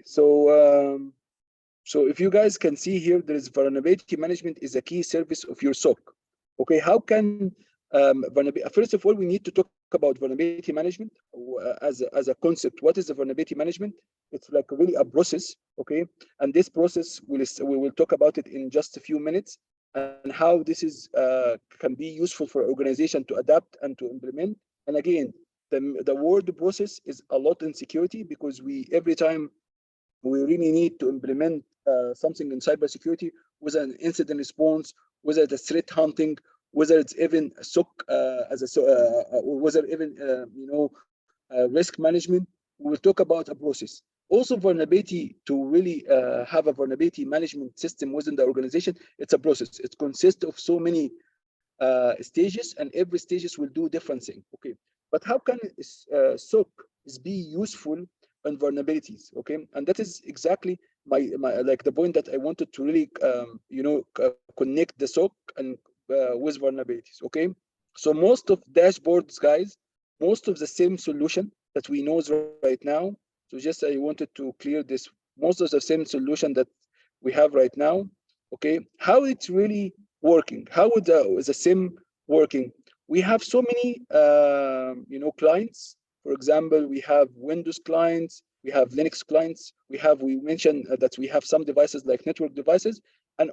So if you guys can see here, there is vulnerability management is a key service of your SOC. Okay, how can first of all, we need to talk about vulnerability management as a concept. What is the vulnerability management? It's like really a process, okay? And this process, we will talk about it in just a few minutes, and how this is can be useful for organization to adapt and to implement. And again, the word process is a lot in security, because we every time we really need to implement something in cybersecurity, whether an incident response, whether it's threat hunting, whether it's even a SOC or whether even risk management. We will talk about a process. Also, vulnerability, to really have a vulnerability management system within the organization, it's a process. It consists of so many stages, and every stages will do different thing. Okay, but how can SOC be useful on vulnerabilities? Okay, and that is exactly my like the point that I wanted to really connect the SOC and with vulnerabilities. Okay, so most of dashboards, guys, most of the same solution that we know right now. So just I wanted to clear this. Most of the same solution that we have right now. Okay, how it's really working? How would the SIM working? We have so many clients. For example, we have Windows clients, we have Linux clients, we mentioned that we have some devices like network devices, and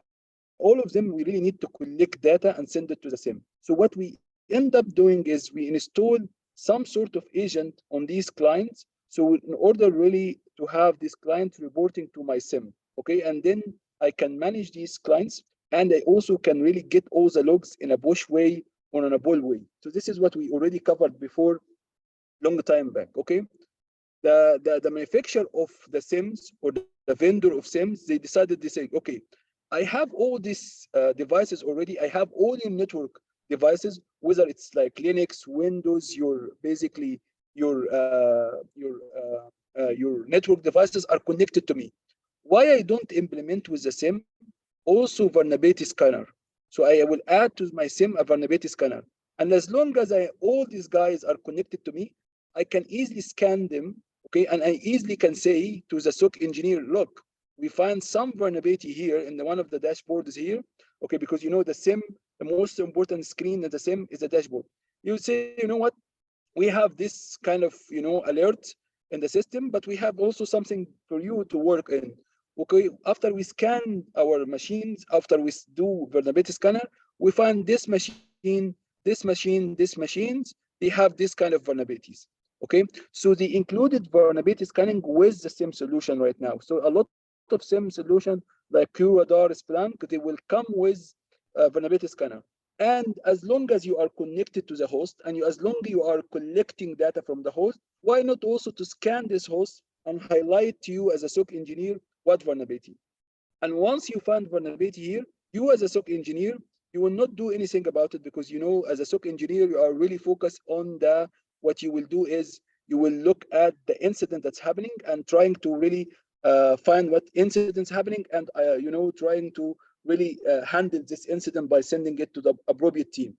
all of them we really need to collect data and send it to the SIM. So what we end up doing is we install some sort of agent on these clients. So in order really to have this client reporting to my SIM, okay, and then I can manage these clients, and I also can really get all the logs in a push way or in a pull way. So this is what we already covered before, long time back. Okay, the manufacturer of the SIMs or the vendor of SIMs, they decided, they say, okay, I have all these devices already. I have all your network devices, whether it's like Linux, Windows, your basically your network devices are connected to me. Why I don't implement with the SIM also vulnerability scanner? So I will add to my SIM a vulnerability scanner, and as long as all these guys are connected to me, I can easily scan them, okay, and I easily can say to the SOC engineer, look, we find some vulnerability here in one of the dashboards here, okay, because the SIM, the most important screen in the SIM is the dashboard. You say, you know what, we have this kind of alert in the system, but we have also something for you to work in. Okay, after we scan our machines, after we do vulnerability scanner, we find this machine, this machine, this machines, they have this kind of vulnerabilities. Okay, so they included vulnerability scanning with the SIM solution right now. So a lot of SIM solution like QRadar, Splunk, they will come with a vulnerability scanner. And as long as you are connected to the host, and as long as you are collecting data from the host, why not also to scan this host and highlight to you as a SOC engineer what vulnerability? And once you find vulnerability here, you as a SOC engineer, you will not do anything about it, because as a SOC engineer, you are really focused on what you will do is you will look at the incident that's happening and trying to really find what incident's happening, and trying to really handle this incident by sending it to the appropriate team.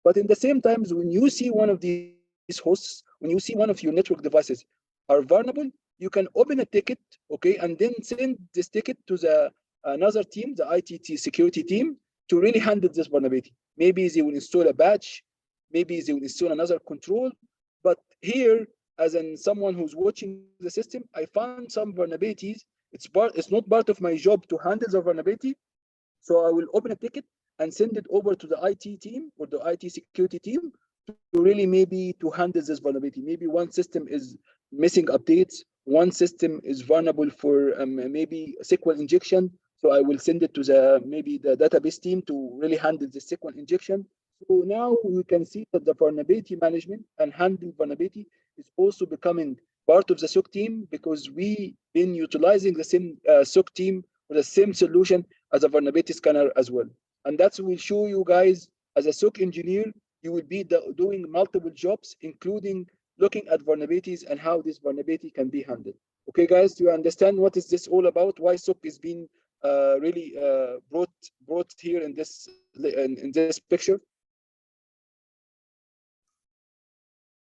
But in the same times, when you see one of these hosts, when you see one of your network devices are vulnerable, you can open a ticket, okay, and then send this ticket to the another team, the ITT security team, to really handle this vulnerability. Maybe they will install a patch, maybe they will install another control. But here, as in someone who's watching the system, I found some vulnerabilities. It's not part of my job to handle the vulnerability, so I will open a ticket and send it over to the IT team or the IT security team to really maybe to handle this vulnerability. Maybe one system is missing updates, one system is vulnerable for maybe SQL injection. So I will send it to maybe the database team to really handle the SQL injection. So now we can see that the vulnerability management and handling vulnerability is also becoming part of the SOC team, because we been utilizing the same SOC team or the same solution as a vulnerability scanner as well. And that will show you guys, as a SOC engineer, you will be doing multiple jobs, including looking at vulnerabilities and how this vulnerability can be handled. Okay, guys, do you understand what is this all about? Why SOC is being really brought here in this picture?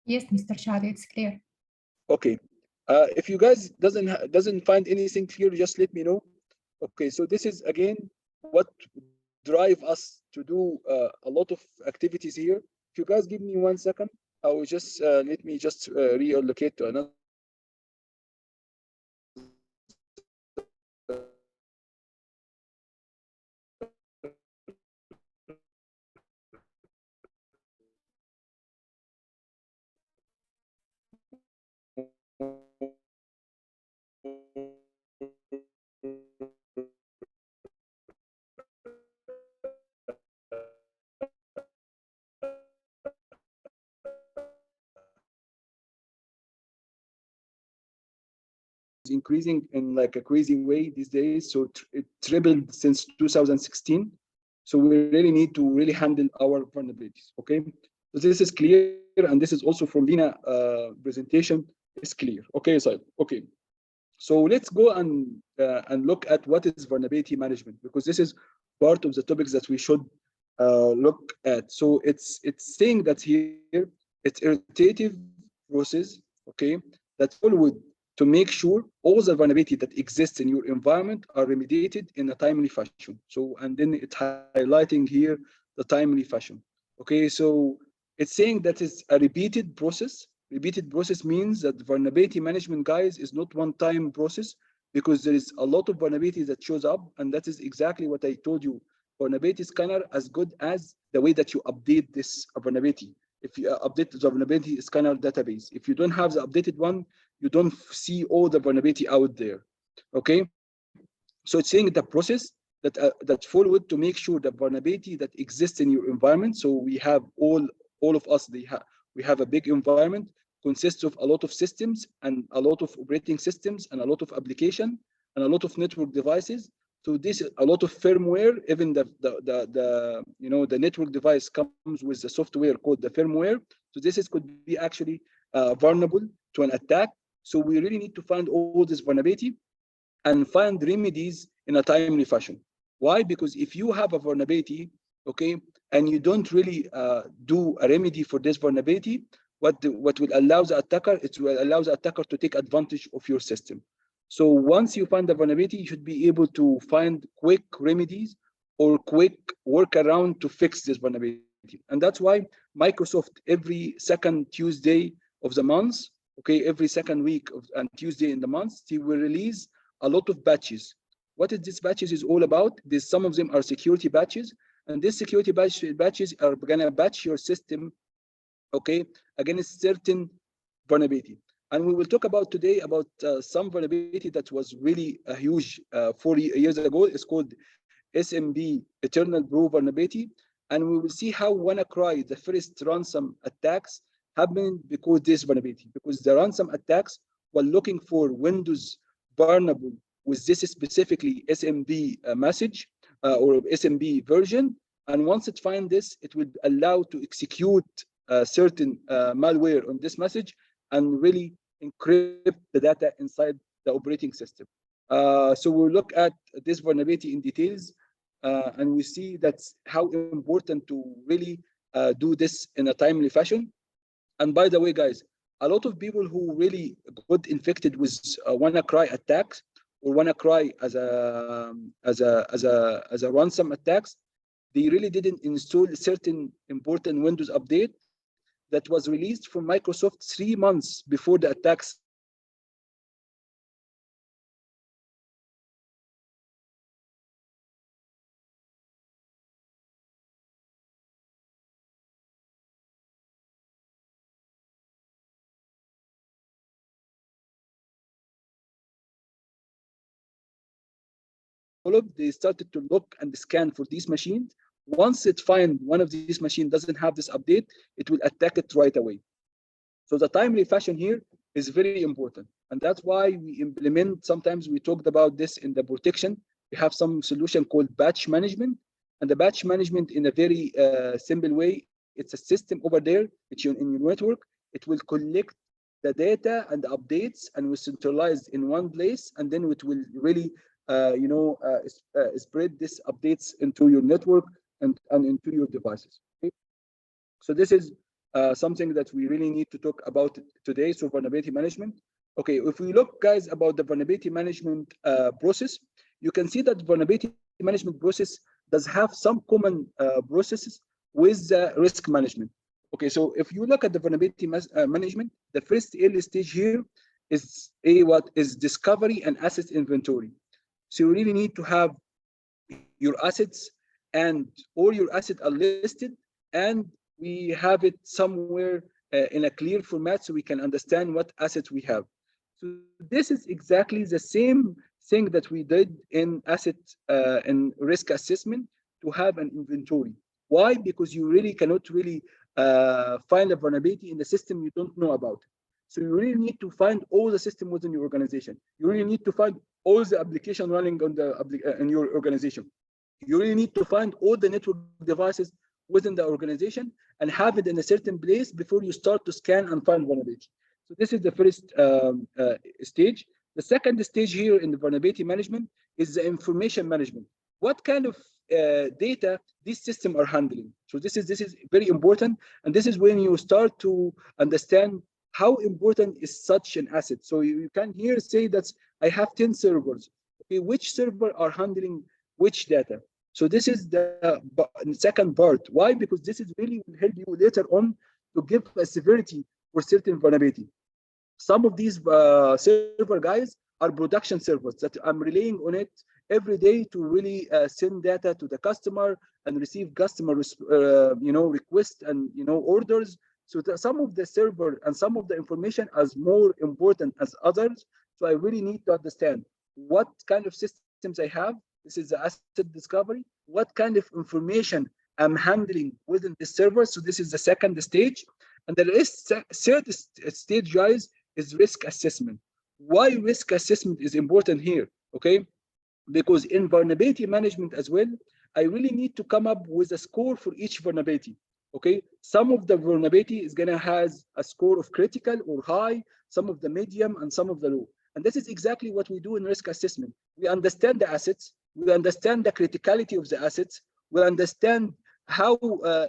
Yes, Mr. Shadi, it's clear. Okay. If you guys doesn't find anything clear, just let me know. Okay, so this is again what drive us to do a lot of activities here. If you guys give me 1 second, I will just let me just reallocate to another increasing in like a crazy way these days. So it tripled since 2016. So we really need to really handle our vulnerabilities. Okay. So this is clear, and this is also from Lina presentation. Is clear. Okay, so okay. So let's go and look at what is vulnerability management, because this is part of the topics that we should look at. So it's saying that here it's iterative process, okay, that forward to make sure all the vulnerability that exists in your environment are remediated in a timely fashion. So and then it's highlighting here the timely fashion. Okay, so it's saying that it's a repeated process. Repeated process means that vulnerability management, guys, is not one-time process, because there is a lot of vulnerability that shows up, and that is exactly what I told you. Vulnerability scanner as good as the way that you update this vulnerability. If you update the vulnerability scanner database, if you don't have the updated one, you don't see all the vulnerability out there. Okay, so it's saying the process that forward to make sure the vulnerability that exists in your environment. So we have all of us, we have a big environment, consists of a lot of systems and a lot of operating systems and a lot of application and a lot of network devices. So this is a lot of firmware. Even the you know, the network device comes with the software called the firmware. So this is could be actually vulnerable to an attack. So we really need to find all this vulnerability and find remedies in a timely fashion. Why? Because if you have a vulnerability, okay, and you don't really do a remedy for this vulnerability, what will allow the attacker, it will allow the attacker to take advantage of your system. So once you find the vulnerability, you should be able to find quick remedies or quick workaround to fix this vulnerability. And that's why Microsoft, every second Tuesday of the month, okay, every second week of, and Tuesday in the month, they will release a lot of batches. What is this batches is all about? There's some of them are security batches, and these security batches are gonna batch your system, okay, against certain vulnerability. And we will talk about today about some vulnerability that was really a huge 4 years ago. It's called SMB, Eternal Brew vulnerability. And we will see how WannaCry, the first ransom attacks, happened because this vulnerability, because the ransom attacks were looking for Windows vulnerable with this specifically SMB message or SMB version. And once it finds this, it will allow to execute certain malware on this message and really encrypt the data inside the operating system. So we'll look at this vulnerability in details, and we see that's how important to really do this in a timely fashion. And by the way, guys, a lot of people who really got infected with WannaCry attacks or WannaCry as a ransom attacks, they really didn't install a certain important Windows update that was released from Microsoft 3 months before the attack started. So this is something that we really need to look at. They started to look and scan for these machines. Once it finds one of these machines doesn't have this update, it will attack it right away. So the timely fashion here is very important. And that's why we implement, sometimes we talked about this in the protection. We have some solution called batch management. And the batch management in a very simple way, it's a system over there, it's in your network. It will collect the data and the updates and will centralize in one place. And then it will really, spread these updates into your network and into your devices. Okay? So this is something that we really need to talk about today. So vulnerability management. Okay, if we look, guys, about the vulnerability management process, you can see that vulnerability management process does have some common processes with risk management. Okay, so if you look at the vulnerability management, the first early stage here is what is discovery and asset inventory. So you really need to have your assets, and all your assets are listed, and we have it somewhere in a clear format so we can understand what assets we have. So this is exactly the same thing that we did in asset and risk assessment to have an inventory. Why? Because you really cannot really find a vulnerability in the system you don't know about. So you really need to find all the system within your organization. You really need to find all the application running on the in your organization. You really need to find all the network devices within the organization and have it in a certain place before you start to scan and find vulnerability. So this is the first stage. The second stage here in the vulnerability management is the information management. What kind of data these systems are handling? So this is very important, and this is when you start to understand how important is such an asset. So you can here say that I have 10 servers. Okay, which server are handling which data? So this is the second part. Why? Because this is really will help you later on to give a severity for certain vulnerability. Some of these server guys are production servers that I'm relying on it every day to really send data to the customer and receive customer requests and orders. So some of the server and some of the information is more important as others. So I really need to understand what kind of systems I have. This is the asset discovery. What kind of information I'm handling within the server. So this is the second stage. And the third stage, guys, is risk assessment. Why risk assessment is important here? Okay, because in vulnerability management as well, I really need to come up with a score for each vulnerability. Okay, some of the vulnerability is gonna has a score of critical or high, some of the medium, and some of the low. And this is exactly what we do in risk assessment. We understand the assets, we understand the criticality of the assets, we understand how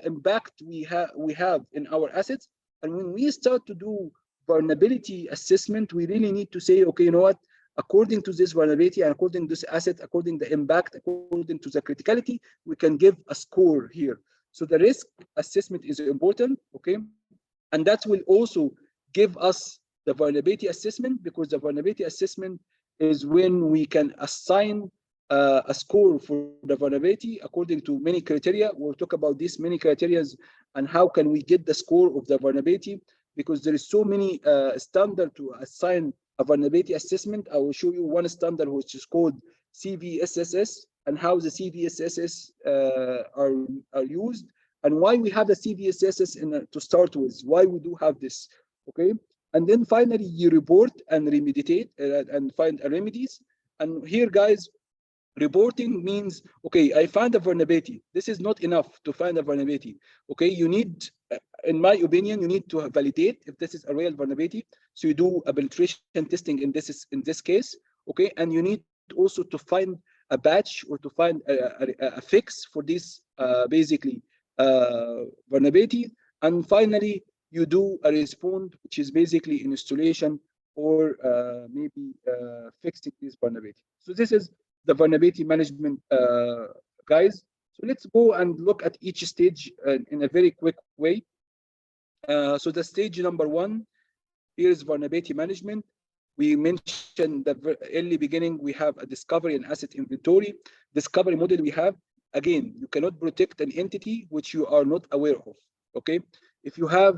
impact we have in our assets. And when we start to do vulnerability assessment, we really need to say, okay, you know what? According to this vulnerability and according to this asset, according to the impact, according to the criticality, we can give a score here. So the risk assessment is important, okay? And that will also give us the vulnerability assessment, because the vulnerability assessment is when we can assign a score for the vulnerability according to many criteria. We'll talk about these many criteria and how can we get the score of the vulnerability, because there is so many standard to assign a vulnerability assessment. I will show you one standard which is called CVSS, and how the CVSS are used, and why we have the CVSS to start with, why we do have this, okay? And then finally, you report and remediate and find remedies. And here, guys, reporting means, okay, I found a vulnerability. This is not enough to find a vulnerability. Okay, you need, in my opinion, you need to validate if this is a real vulnerability. So you do a penetration testing in this case. Okay, and you need also to find a patch or to find a fix for this basically vulnerability. And finally, you do a response, which is basically installation or maybe fixing this vulnerability. So this is the vulnerability management, guys. So let's go and look at each stage in a very quick way. So the stage number one, here is vulnerability management. We mentioned that early beginning, we have a discovery and asset inventory. Discovery model we have, again, you cannot protect an entity which you are not aware of, okay? If you have,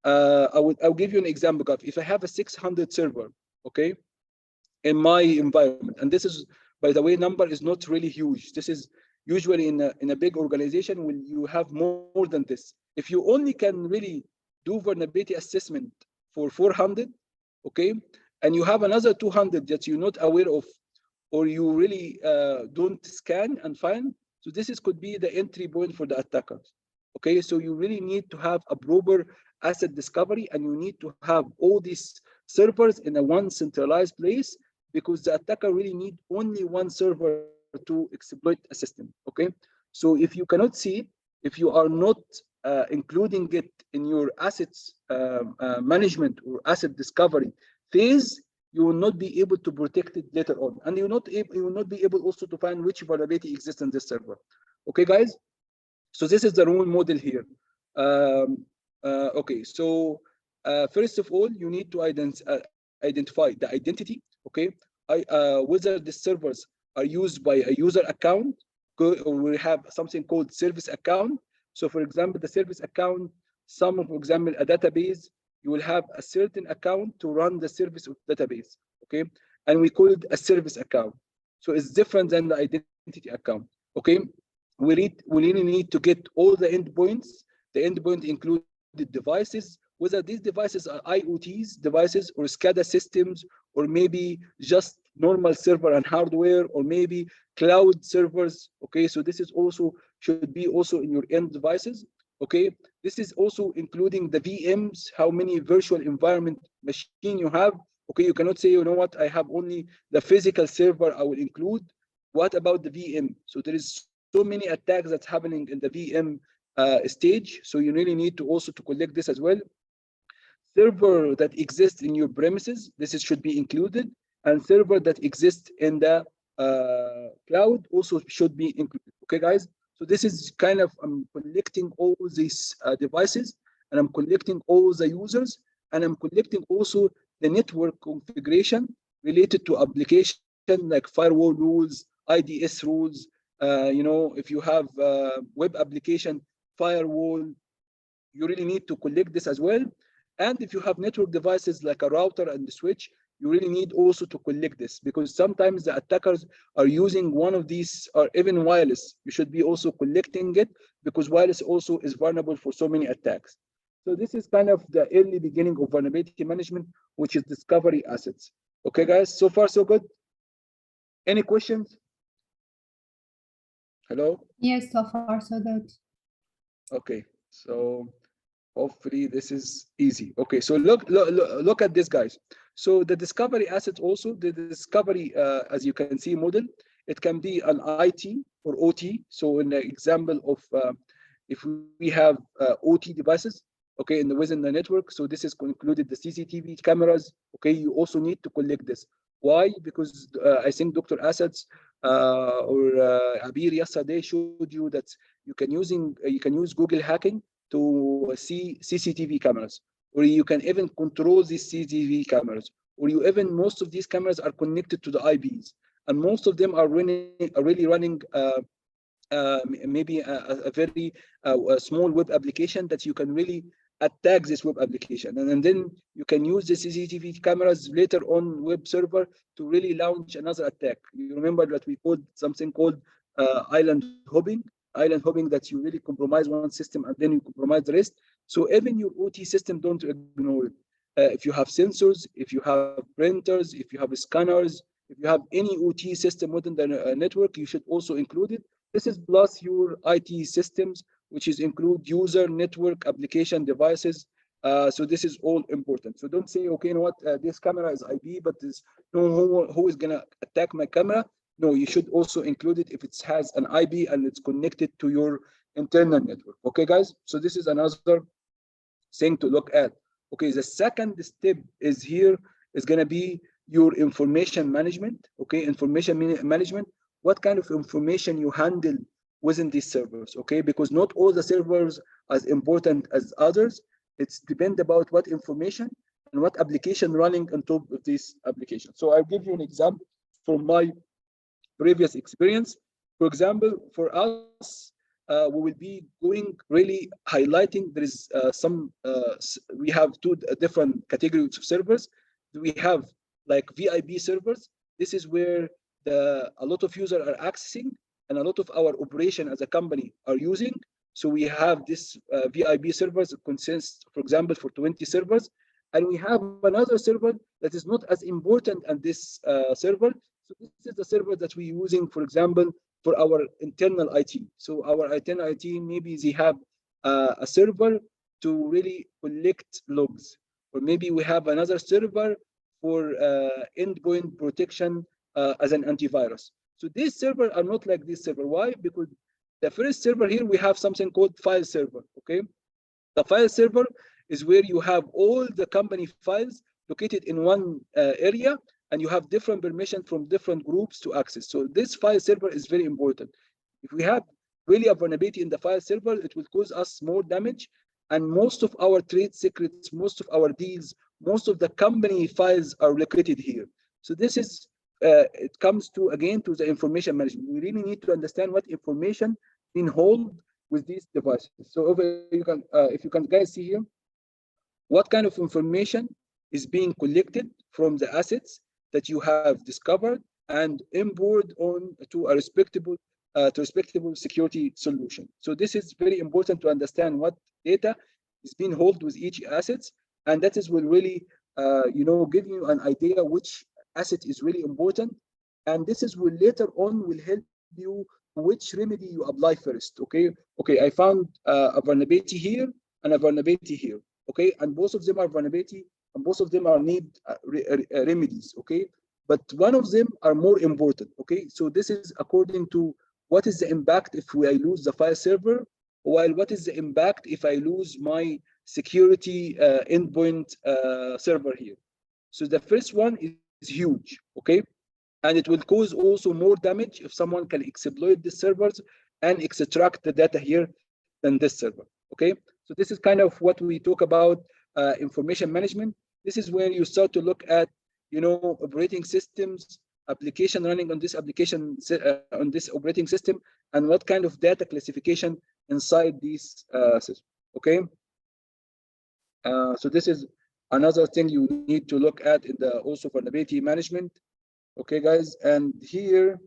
I'll give you an example, Gav. If I have a 600 server, okay, in my environment, and this is, by the way, number is not really huge. This is usually in a big organization when you have more than this. If you only can really do vulnerability assessment for 400, okay, and you have another 200 that you're not aware of, or you really don't scan and find, so could be the entry point for the attackers. Okay, so you really need to have a proper asset discovery, and you need to have all these servers in a one centralized place, because the attacker really need only one server to exploit a system. Okay, so if you cannot see, if you are not including it in your assets management or asset discovery phase, you will not be able to protect it later on, and you will not be able also to find which vulnerability exists in this server. Okay, guys. So this is the role model here. Okay, so first of all, you need to identify the identity. Okay, whether the servers are used by a user account, or we have something called service account. So, for example, the service account, for example, a database, you will have a certain account to run the service of database. Okay, and we call it a service account. So it's different than the identity account. Okay, we really need to get all the endpoints. The endpoint include the devices, whether these devices are IoTs devices or SCADA systems, or maybe just normal server and hardware, or maybe cloud servers. Okay, so this is also should be also in your end devices. Okay, this is also including the VMs, how many virtual environment machine you have. Okay, you cannot say, you know what, I have only the physical server I will include. What about the VM? So there is so many attacks that's happening in the VM stage. So you really need to also to collect this as well. Server that exists in your premises, should be included, and server that exists in the cloud also should be included. Okay, guys. So this is kind of, I'm collecting all these devices, and I'm collecting all the users, and I'm collecting also the network configuration related to application like firewall rules, IDS rules. You know, if you have web application firewall, you really need to collect this as well. And if you have network devices like a router and the switch, you really need also to collect this, because sometimes the attackers are using one of these, or even wireless. You should be also collecting it, because wireless also is vulnerable for so many attacks. So this is kind of the early beginning of vulnerability management, which is discovery assets. Okay, guys, so far so good. Any questions? Hello? Yes, so far so good. Okay, so hopefully this is easy. Okay, so look at this, guys. So the discovery asset also, the discovery, as you can see, model, it can be an IT or OT. So in the example of, if we have OT devices, okay, within the network, so this is included the CCTV cameras. Okay, you also need to collect this. Why? Because I think Dr. Assads or Abir yesterday showed you that you can use Google hacking to see CCTV cameras, or you can even control these CCTV cameras, or most of these cameras are connected to the IPs, and most of them are really running maybe a very a small web application that you can really attack this web application, and then you can use the CCTV cameras later on web server to really launch another attack. You remember that we called something called island hopping, that you really compromise one system and then you compromise the rest. So even your OT system, don't ignore it. If you have sensors, if you have printers, if you have scanners, if you have any OT system within the network, you should also include it. This is plus your IT systems, which is include user, network, application, devices. So this is all important. So don't say, okay, you know what, this camera is IP, but who is gonna attack my camera? No, you should also include it if it has an IP and it's connected to your internal network. Okay, guys. So this is another thing to look at. Okay, the second step is gonna be your information management. Okay, information management. What kind of information you handle within these servers? Okay, because not all the servers are as important as others. It's depend about what information and what application running on top of this application. So I'll give you an example from my previous experience. For example, for us, we will be going really highlighting. There is we have two different categories of servers. We have like VIP servers. This is where a lot of users are accessing, and a lot of our operation as a company are using. So we have this VIP servers that consists, for example, for 20 servers, and we have another server that is not as important as this server. So this is the server that we're using, for example, for our internal IT. So our internal IT, maybe they have a server to really collect logs, or maybe we have another server for endpoint protection as an antivirus. So these servers are not like this server. Why? Because the first server here, we have something called file server. Okay, the file server is where you have all the company files located in one area, and you have different permission from different groups to access. So this file server is very important. If we have really a vulnerability in the file server, it will cause us more damage. And most of our trade secrets, most of our deals, most of the company files are located here. So this is, it comes to, again, to the information management. We really need to understand what information being held with these devices. So over, you can, if you can guys see here, what kind of information is being collected from the assets that you have discovered and import on to a respectable security solution. So this is very important to understand what data is being held with each assets, and that is will really give you an idea which asset is really important, and this is will later on will help you which remedy you apply first. Okay, I found a vulnerability here and a vulnerability here. Okay, and both of them are vulnerability and both of them are need remedies. Okay, but one of them are more important. Okay, so this is according to what is the impact if I lose the file server, while what is the impact if I lose my security endpoint server here. So the first one is huge. Okay, and it will cause also more damage if someone can exploit the servers and extract the data here than this server. Okay, so this is kind of what we talk about information management. This is where you start to look at, operating systems, application running on this application on this operating system, and what kind of data classification inside these systems. Okay, so this is another thing you need to look at in the also vulnerability management. Okay, guys, and here,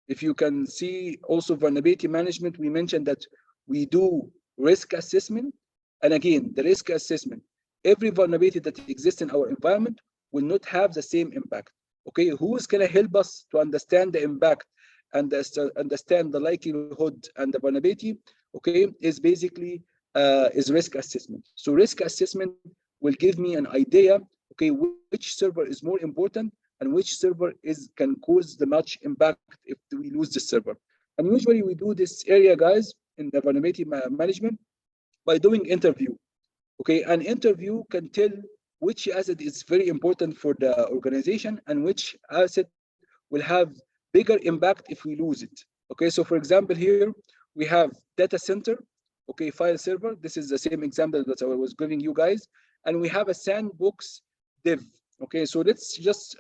if you can see also vulnerability management, we mentioned that we do risk assessment. And again, the risk assessment, every vulnerability that exists in our environment will not have the same impact. Okay, who is going to help us to understand the impact and understand the likelihood and the vulnerability? Okay, is basically is risk assessment. So risk assessment will give me an idea, okay, which server is more important and which server can cause the much impact if we lose the server. And usually we do this area, guys, in the vulnerability management by doing interview. Okay, an interview can tell which asset is very important for the organization and which asset will have bigger impact if we lose it. Okay, so for example, here we have data center, okay, file server. This is the same example that I was giving you guys. And we have a sandbox dev. Okay, so let's just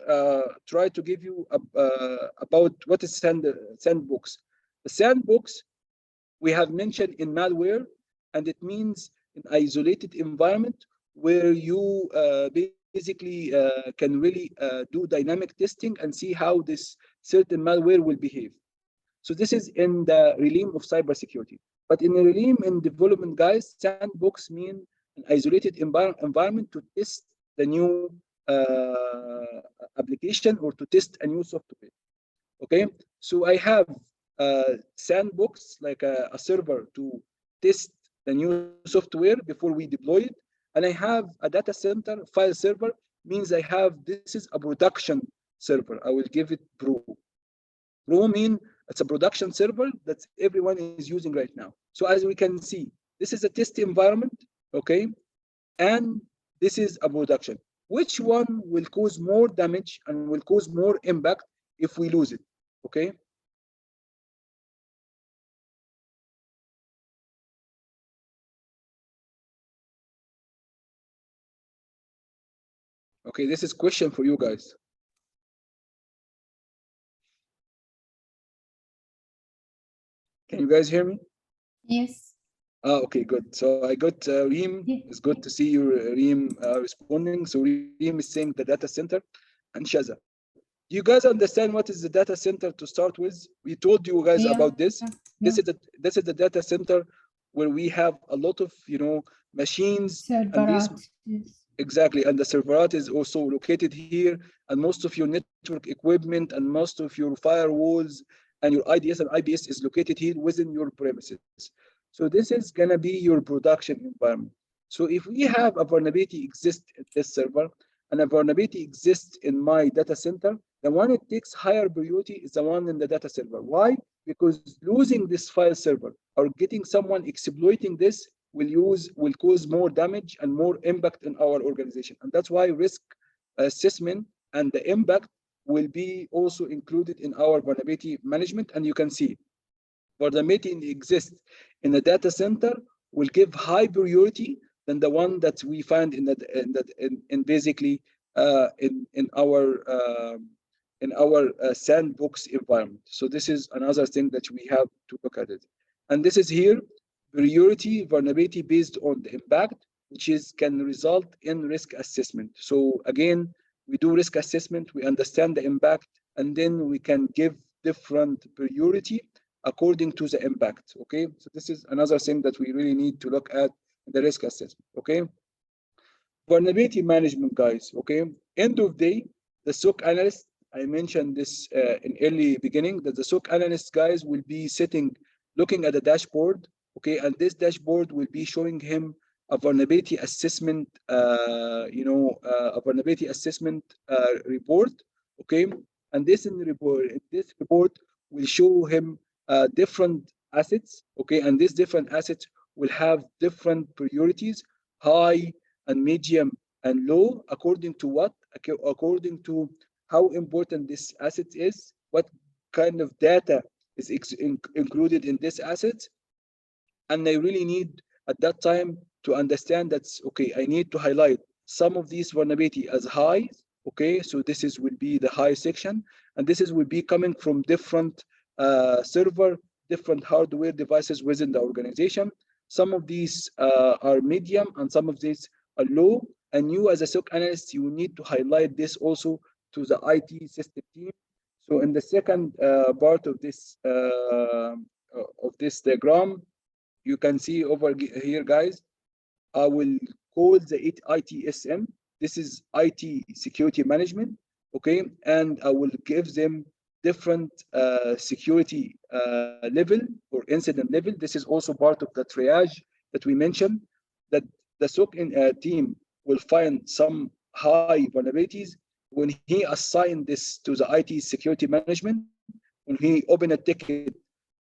try to give you about what is sandbox. The sandbox we have mentioned in malware, and it means an isolated environment where you basically can really do dynamic testing and see how this certain malware will behave. So this is in the realm of cybersecurity. But in the realm in development, guys, sandbox mean an isolated environment to test the new application or to test a new software. Okay, so I have a sandbox, like a server to test the new software before we deploy it. And I have a data center file server, means I have, this is a production server. I will give it Pro. Pro mean it's a production server that everyone is using right now. So as we can see, this is a test environment, okay? And this is a production. Which one will cause more damage and will cause more impact if we lose it, okay? Okay, this is a question for you guys. Can you guys hear me? Yes. Okay, good. So I got Reem. Yeah. It's good to see you, Reem, responding. So Reem is saying the data center, and Shaza. Do you guys understand what is the data center to start with? We told you guys about this. This is the data center where we have a lot of machines. And these, exactly, and the serverat is also located here, and most of your network equipment and most of your firewalls and your IDS and IPS is located here within your premises. So this is gonna be your production environment. So if we have a vulnerability exist in this server and a vulnerability exists in my data center, the one it takes higher priority is the one in the data server. Why? Because losing this file server or getting someone exploiting this will cause more damage and more impact in our organization. And that's why risk assessment and the impact will be also included in our vulnerability management. And you can see vulnerability exists in the data center will give high priority than the one that we find in basically in our sandbox environment. So this is another thing that we have to look at it. And this is here priority vulnerability based on the impact, which is can result in risk assessment. So again, we do risk assessment, we understand the impact, and then we can give different priority according to the impact. Okay, so this is another thing that we really need to look at the risk assessment. Okay, vulnerability management, guys. Okay, end of day, the SOC analyst, I mentioned this in early beginning, that the SOC analyst guys will be sitting looking at the dashboard. Okay, and this dashboard will be showing him a vulnerability assessment, a vulnerability assessment report. Okay, and this report will show him different assets. Okay, and these different assets will have different priorities, high and medium and low, according to what? According to how important this asset is, what kind of data is included in this asset. And they really need at that time to understand that's okay, I need to highlight some of these vulnerability as high. Okay, so this is will be the high section, and this is will be coming from different server, different hardware devices within the organization. Some of these are medium and some of these are low. And you as a SOC analyst, you need to highlight this also to the IT system team. So in the second part of this diagram, you can see over here, guys, I will call the ITSM. This is IT security management, okay? And I will give them different security level or incident level. This is also part of the triage that we mentioned, that the SOC team will find some high vulnerabilities. When he assign this to the IT security management, when he open a ticket,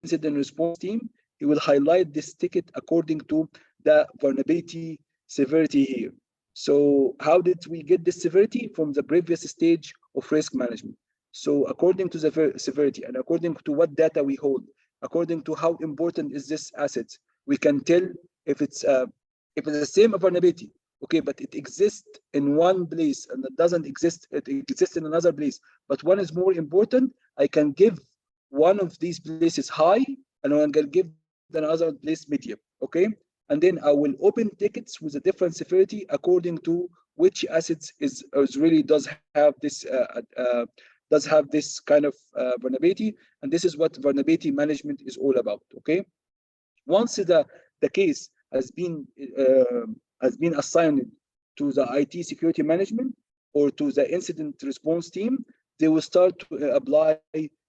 incident response team, he will highlight this ticket according to the vulnerability severity here. So how did we get this severity? From the previous stage of risk management. So according to the severity and according to what data we hold, according to how important is this asset, we can tell if it's the same vulnerability, okay, but it exists in one place and it doesn't exist, it exists in another place, but one is more important, I can give one of these places high and I can give another place medium, okay? And then I will open tickets with a different severity according to which assets is really does have this kind of vulnerability. And this is what vulnerability management is all about, okay? Once the case has been assigned to the IT security management or to the incident response team, they will start to apply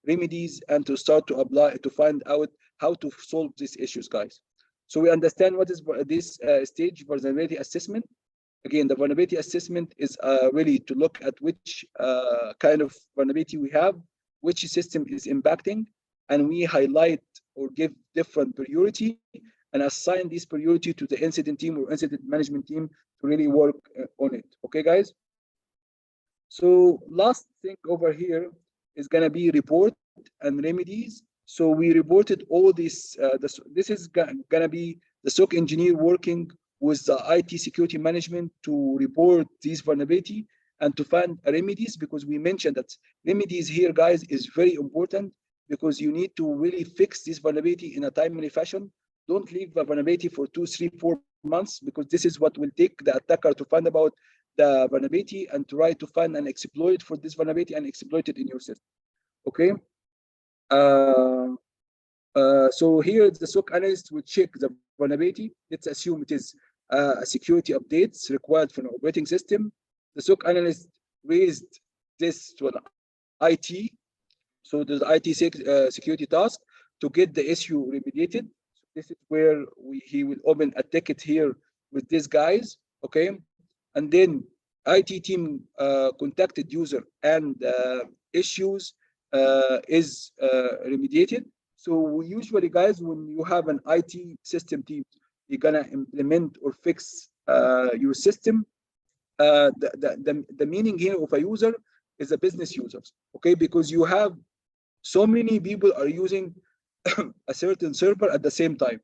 remedies and to start to apply to find out how to solve these issues, guys. So we understand what is this stage vulnerability assessment. Again, the vulnerability assessment is really to look at which kind of vulnerability we have, which system is impacting, and we highlight or give different priority and assign this priority to the incident team or incident management team to really work on it. Okay, guys? So last thing over here is gonna be report and remedies. So we reported all this. This is gonna be the SOC engineer working with the IT security management to report these vulnerability and to find remedies, because we mentioned that remedies here, guys, is very important because you need to really fix this vulnerability in a timely fashion. Don't leave the vulnerability for 2, 3, 4 months, because this is what will take the attacker to find about the vulnerability and try to find and exploit for this vulnerability and exploit it in your system. Okay. So here the SOC analyst will check the vulnerability. Let's assume it is a security updates required for an operating system. The SOC analyst raised this to an IT. So the IT security task to get the issue remediated. So this is where he will open a ticket here with these guys, okay? And then IT team contacted user and issues is remediated. So we usually, guys, when you have an IT system team you're gonna implement or fix your system. The meaning here of a user is the business users, okay? Because you have so many people are using a certain server at the same time,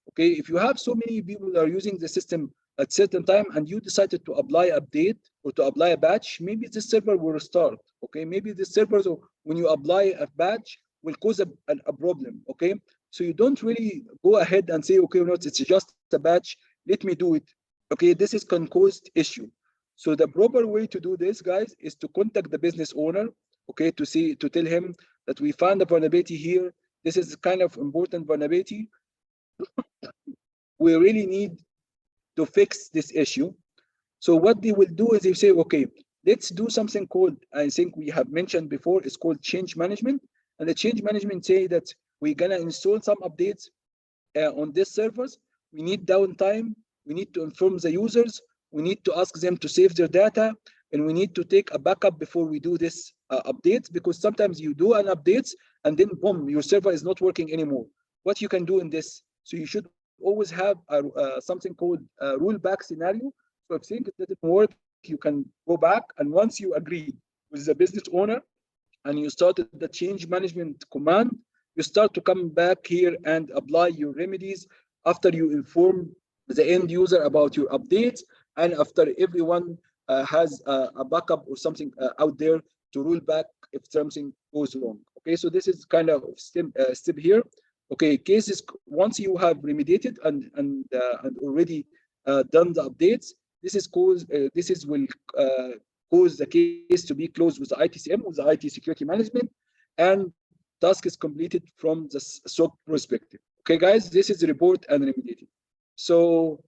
okay? If you have so many people are using the system at certain time and you decided to apply update or to apply a batch, maybe this server will restart, okay? Maybe this server, so when you apply a batch, will cause a problem, okay? So you don't really go ahead and say, okay, no, it's just a batch, let me do it, okay? This is can cause issue. So the proper way to do this, guys, is to contact the business owner, okay, to tell him that we found a vulnerability here. This is kind of important vulnerability. We really need to fix this issue. So what they will do is they say, okay, let's do something called, I think we have mentioned before, it's called change management. And the change management say that we're gonna install some updates on these servers. We need downtime. We need to inform the users. We need to ask them to save their data, and we need to take a backup before we do this updates, because sometimes you do an updates and then boom, your server is not working anymore. What you can do in this? So you should always have something called a rollback scenario. So if things didn't work, you can go back, and once you agree with the business owner and you started the change management command, you start to come back here and apply your remedies after you inform the end user about your updates, and after everyone has a backup or something out there to roll back if something goes wrong. Okay, so this is kind of step here. Okay, cases once you have remediated and already done the updates, this is will cause the case to be closed with the ITCM, with the IT security management, and task is completed from the SOC perspective. Okay, guys, this is the report and remediated. So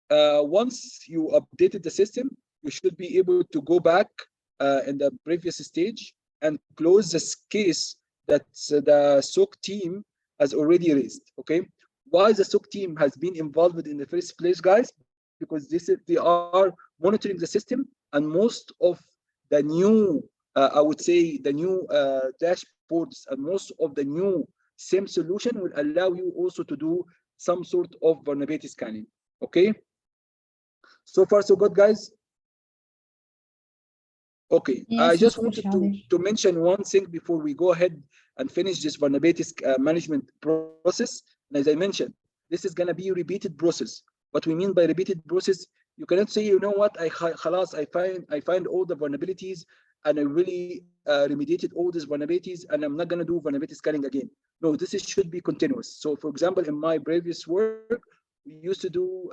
once you updated the system, you should be able to go back in the previous stage and close this case that the SOC team has already raised. Okay, why the SOC team has been involved in the first place, guys? Because they are monitoring the system, and most of the new, I would say, the new dashboards and most of the new SIEM solution will allow you also to do some sort of vulnerability scanning. Okay, so far so good, guys. Okay, Yes, I just Mr. wanted Shadi. to mention one thing before we go ahead and finish this vulnerability management process. And as I mentioned, this is going to be a repeated process. What we mean by repeated process, you cannot say, you know what, I find all the vulnerabilities and I really remediated all these vulnerabilities and I'm not going to do vulnerability scanning again. No, should be continuous. So for example, in my previous work, we used to do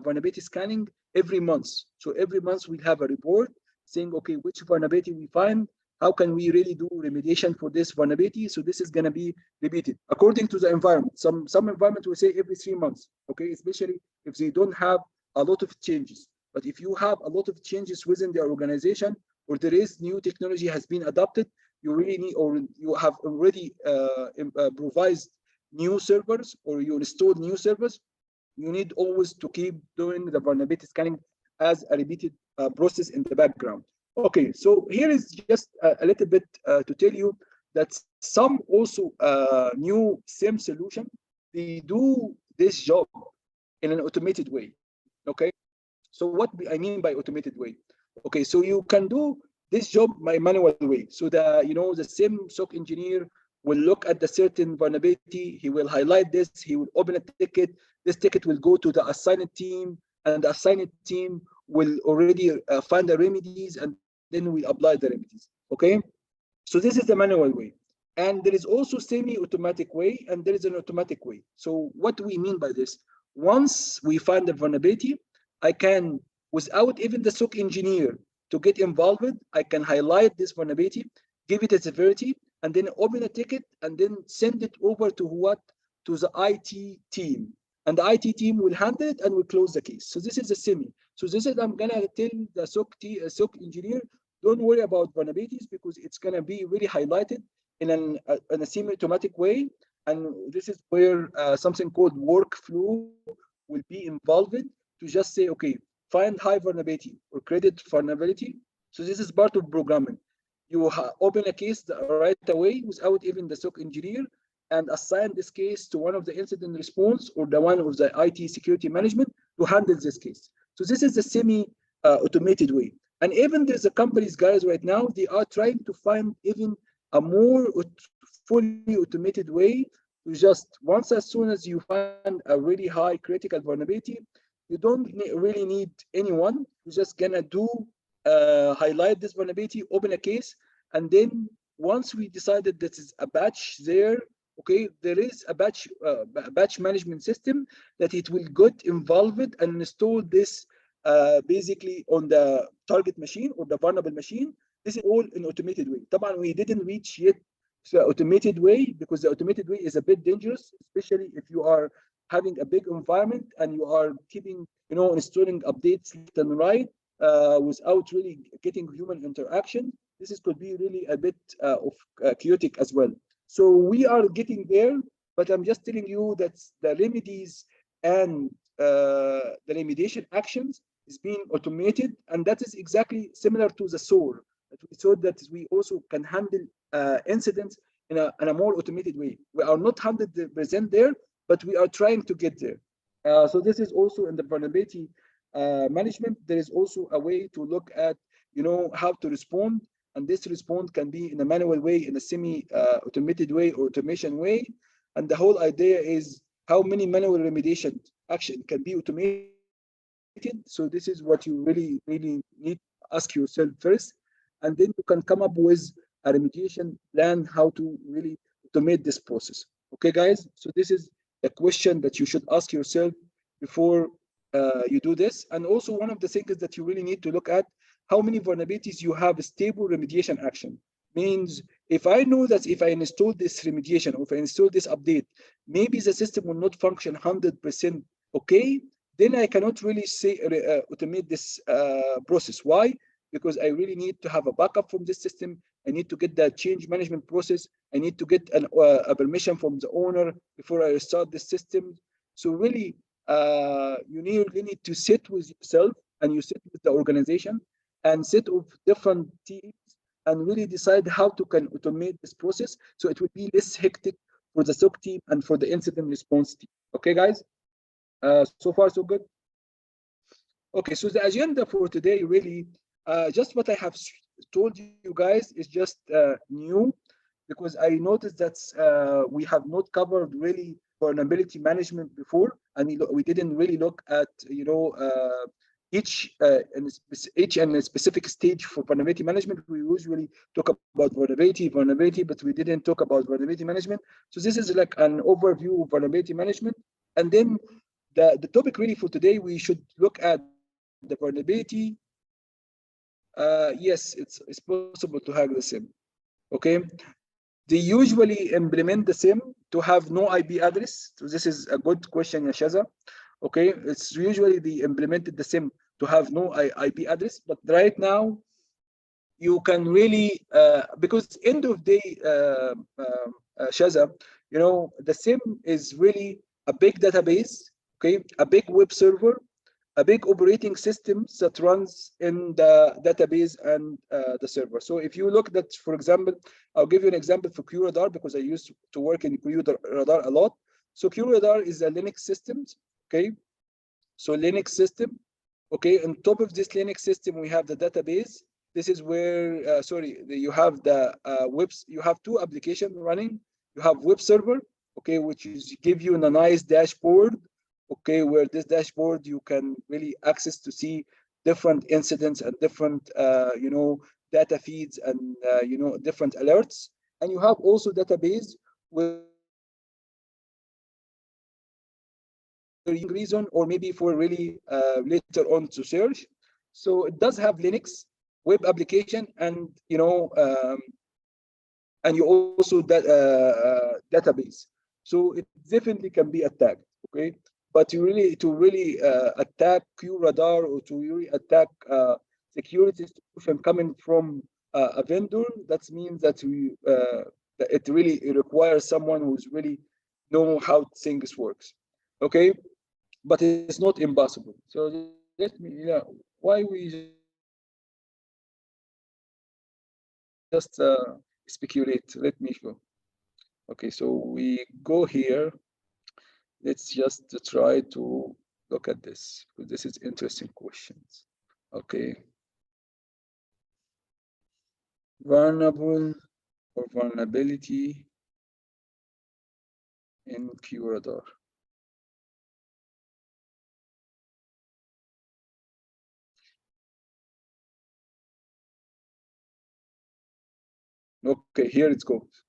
vulnerability scanning every month. So every month we have a report saying, okay, which vulnerability we find, how can we really do remediation for this vulnerability? So this is going to be repeated according to the environment. Some environment will say every 3 months, okay, especially if they don't have a lot of changes. But if you have a lot of changes within the organization, or there is new technology has been adopted, you really need, or you have already provided new servers, or you installed new servers, you need always to keep doing the vulnerability scanning as a repeated process in the background. Okay, so here is just a little bit to tell you that some also new SIEM solution, they do this job in an automated way. Okay, so what I mean by automated way? Okay, so you can do this job by manual way. So the SIEM SOC engineer will look at the certain vulnerability, he will highlight this, he will open a ticket, this ticket will go to the assigned team, and the assigned team will already find the remedies, and then we apply the remedies. Okay, so this is the manual way, and there is also semi-automatic way, and there is an automatic way. So what do we mean by this? Once we find the vulnerability, I can, without even the SOC engineer to get involved, I can highlight this vulnerability, give it a severity, and then open a ticket, and then send it over to what? To the IT team. And the IT team will handle it and will close the case. So this is a semi. So this is, I'm gonna tell the SOC engineer, don't worry about vulnerabilities because it's gonna be really highlighted in a semi-automatic way. And this is where something called workflow will be involved to just say, okay, find high vulnerability or credit vulnerability. So this is part of programming. You open a case right away without even the SOC engineer, and assign this case to one of the incident response or the one of the IT security management to handle this case. So this is the semi-automated way. And even there's a companies, guys, right now, they are trying to find even a more fully automated way to just once as soon as you find a really high critical vulnerability, you don't really need anyone. You're just gonna do highlight this vulnerability, open a case, and then once we decided that is a batch there, okay, there is a batch management system that it will get involved and install this basically on the target machine or the vulnerable machine. This is all in automated way. طبعا we didn't reach yet the automated way because the automated way is a bit dangerous, especially if you are having a big environment and you are keeping, installing updates left and right without really getting human interaction. This could be really a bit of chaotic as well. So we are getting there, but I'm just telling you that the remedies and the remediation actions is being automated, and that is exactly similar to the SOAR. We saw that we also can handle incidents in a more automated way. We are not 100% there, but we are trying to get there. So this is also in the vulnerability management. There is also a way to look at, how to respond, and this response can be in a manual way, in a semi-automated way, or automation way. And the whole idea is how many manual remediation action can be automated. So this is what you really, really need to ask yourself first, and then you can come up with a remediation plan, how to really automate this process. Okay, guys? So this is a question that you should ask yourself before you do this. And also one of the things that you really need to look at, how many vulnerabilities you have stable remediation action. Means if I know that if I install this remediation or if I install this update, maybe the system will not function 100% okay, then I cannot really say automate this process. Why? Because I really need to have a backup from this system. I need to get that change management process. I need to get a permission from the owner before I start the system. So really, you really need to sit with yourself and you sit with the organization and sit with different teams and really decide how to can automate this process so it will be less hectic for the SOC team and for the incident response team. Okay, guys? So far, so good? Okay, so the agenda for today really, just what I have told you guys is just new, because I noticed that we have not covered really vulnerability management before, and we didn't really look at each and a specific stage for vulnerability management. We usually talk about vulnerability, but we didn't talk about vulnerability management. So this is like an overview of vulnerability management, and then the topic really for today, we should look at the vulnerability. Yes, it's possible to hack the SIEM. Okay, they usually implement the SIEM to have no IP address. So this is a good question, Yashaza. Okay, it's usually they implemented the SIEM to have no IP address, but right now you can really because end of day, Shaza, the SIEM is really a big database. Okay, a big web server, a big operating system that runs in the database and the server. So if you look at, for example, I'll give you an example for QRadar because I used to work in QRadar a lot. So QRadar is a Linux system, okay? So Linux system, okay? On top of this Linux system, we have the database. This is where, you have the you have two applications running. You have web server, okay, which is give you a nice dashboard, okay, where this dashboard you can really access to see different incidents and different data feeds and different alerts. And you have also database where reason or maybe for really later on to search. So it does have Linux web application and and you also database. So it definitely can be attacked. Okay, but to really attack QRadar or to really attack security solution coming from a vendor, that means that it really requires someone who's really know how things works. Okay, but it's not impossible. So let me, why we just speculate. Let me go. Okay, so we go here. Let's just try to look at this, because this is interesting questions. Okay. Vulnerable or vulnerability in QRadar. Okay, here it goes.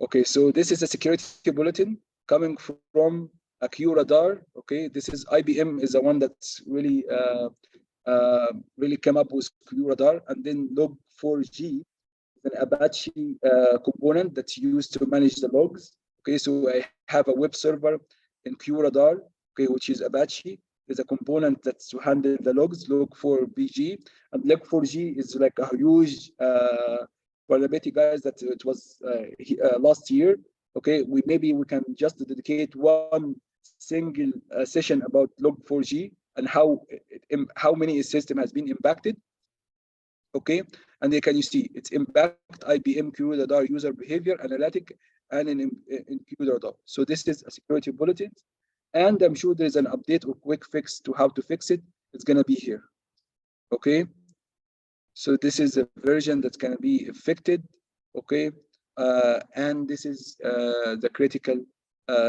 Okay, so this is a security bulletin coming from a QRadar. Okay, this is IBM is the one that's really came up with QRadar, and then Log4j, an Apache component that's used to manage the logs. Okay, so I have a web server in QRadar, okay, which is Apache. There's a component that's to handle the logs, Log4j, and Log4j is like a huge vulnerability, guys, that it was last year. Okay, maybe we can just dedicate one single session about Log4j and how many system has been impacted. Okay, and then can you see its impact IBM QRadar user behavior analytic and in QRadar. So this is a security bulletin, and I'm sure there's an update or quick fix to how to fix it. It's gonna be here. Okay, so this is a version that's gonna be affected. Okay, and this is the critical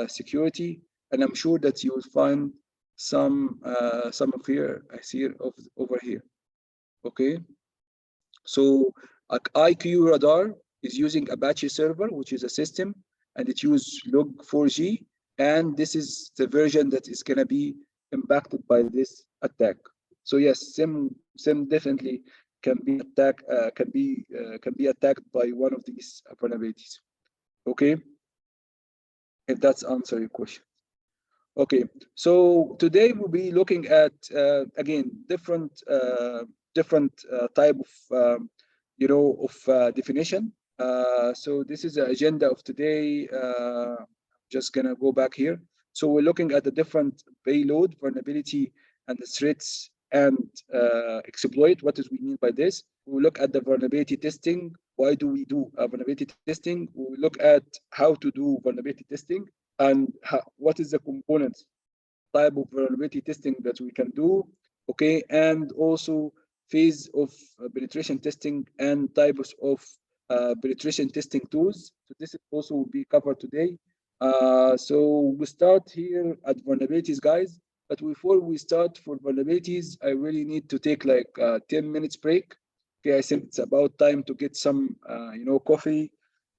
security, and I'm sure that you will find some of here. I see it over here. Okay. So IQRadar is using Apache server, which is a system, and it uses Log4j, and this is the version that is going to be impacted by this attack. So yes, SIM definitely can be attacked by one of these vulnerabilities. Okay, if that's answer your question. Okay, so today we'll be looking at again different type of definition. So this is the agenda of today. Just gonna go back here. So we're looking at the different payload vulnerability and the threats and exploit. What does we mean by this? We look at the vulnerability testing. Why do we do vulnerability testing? We look at how to do vulnerability testing and what is the components type of vulnerability testing that we can do. Okay, and also phase of penetration testing and types of penetration testing tools. So this also will be covered today. So we start here at vulnerabilities, guys. But before we start for vulnerabilities, I really need to take like 10 minutes break. Okay, I think it's about time to get some, coffee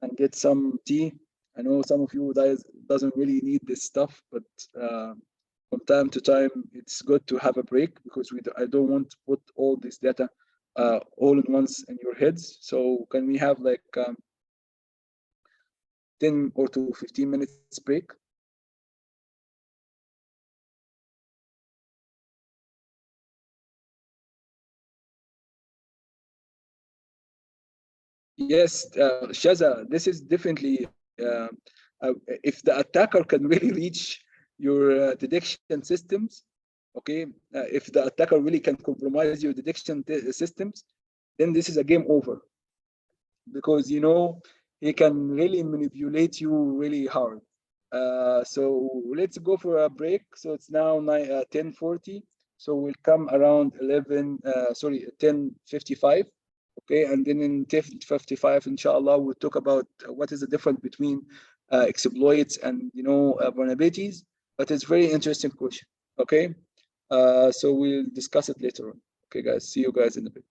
and get some tea. I know some of you guys doesn't really need this stuff, but from time to time, it's good to have a break because I don't want to put all this data all at once in your heads. So can we have like 10 or to 15 minutes break? Yes, Shaza, this is definitely uh, if the attacker can really reach your detection systems, okay, if the attacker really can compromise your detection systems, then this is a game over because he can really manipulate you really hard. So let's go for a break. So it's now 10:40. So we'll come around 10:55. Okay, and then in 10:55, inshallah, we'll talk about what is the difference between exploits and vulnerabilities. But it's very interesting question. Okay, so we'll discuss it later on. Okay, guys, see you guys in a bit.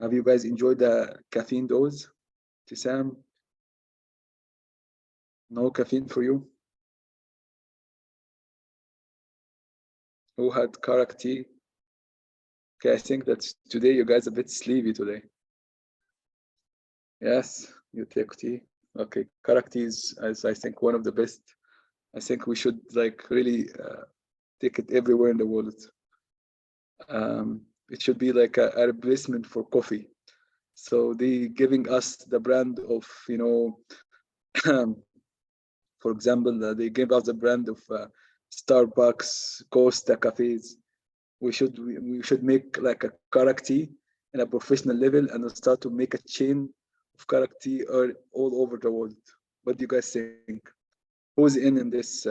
Have you guys enjoyed the caffeine dose? Tisam? No caffeine for you? Who had karak tea? Okay, I think that today you guys are a bit sleepy today. Yes, you take tea. Okay, karak tea is I think one of the best. I think we should like really take it everywhere in the world. It should be like a replacement for coffee. So they giving us the brand of, you know, for example, they gave us the brand of Starbucks, Costa cafes. We should make like a karak tea in a professional level and start to make a chain of karak tea all over the world. What do you guys think? Who's in this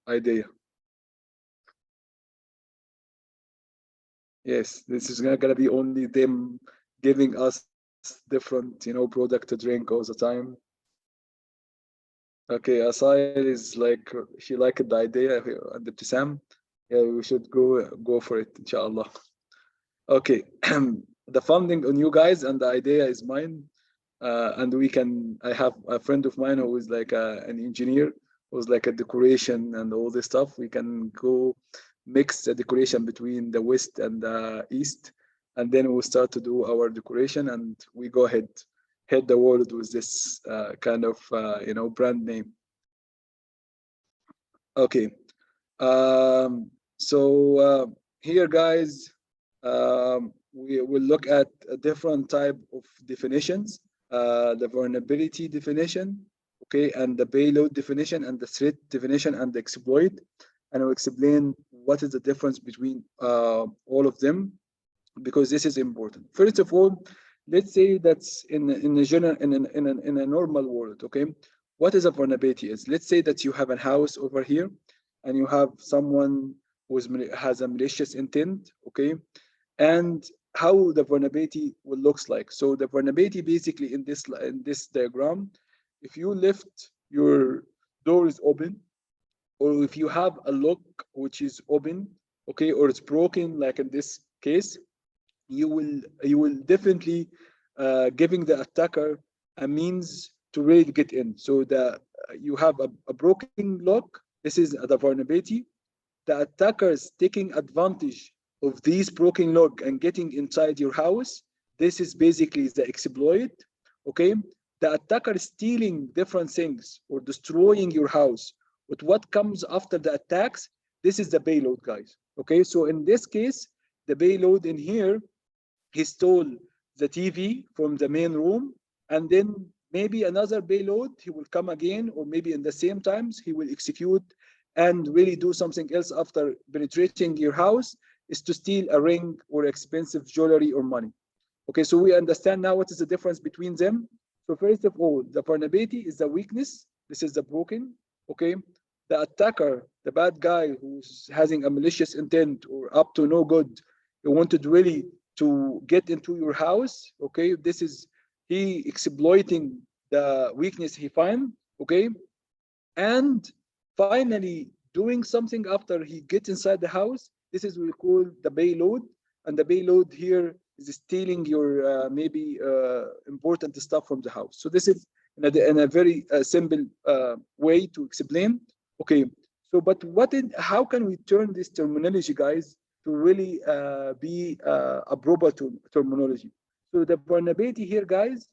idea? Yes, this is gonna be only them giving us different, you know, product to drink all the time. Okay, Asai is like she liked the idea and the Tisam. Yeah, we should go for it, inshallah. Okay, the funding on you guys and the idea is mine. And we can. I have a friend of mine who is like an engineer, who's like a decoration and all this stuff. We can go mix the decoration between the west and the east, and then we'll start to do our decoration, and we go ahead, head the world with this kind of you know, brand name. Okay. So here, guys, we will look at a different type of definitions. The vulnerability definition, okay, and the payload definition, and the threat definition, and the exploit, and I'll explain what is the difference between all of them, because this is important. First of all, let's say that's in a general in a normal world, okay. What is a vulnerability is, let's say that you have a house over here, and you have someone who has a malicious intent, okay, and how the vulnerability will looks like. So the vulnerability basically in this diagram, if you left your door is open, or if you have a lock which is open, okay, or it's broken, like in this case, you will definitely giving the attacker a means to really get in. So you have a broken lock. This is the vulnerability. The attackers taking advantage of these broken lock and getting inside your house. This is basically the exploit. Okay, the attacker stealing different things or destroying your house. But what comes after the attacks? This is the payload, guys. Okay, so in this case, the payload in here, he stole the TV from the main room, and then maybe another payload, he will come again, or maybe in the same times, he will execute and really do something else after penetrating your house, is to steal a ring or expensive jewelry or money. Okay, so we understand now what is the difference between them. So first of all, the vulnerability is the weakness. This is the broken, okay? The attacker, the bad guy who's having a malicious intent or up to no good, he wanted really to get into your house, okay? This is he exploiting the weakness he find, okay? And finally doing something after he gets inside the house. This is what we call the payload, and the payload here is stealing your maybe important stuff from the house. So this is in a very simple way to explain. Okay, so but how can we turn this terminology, guys, to really be a proper terminology? So the vulnerability here, guys,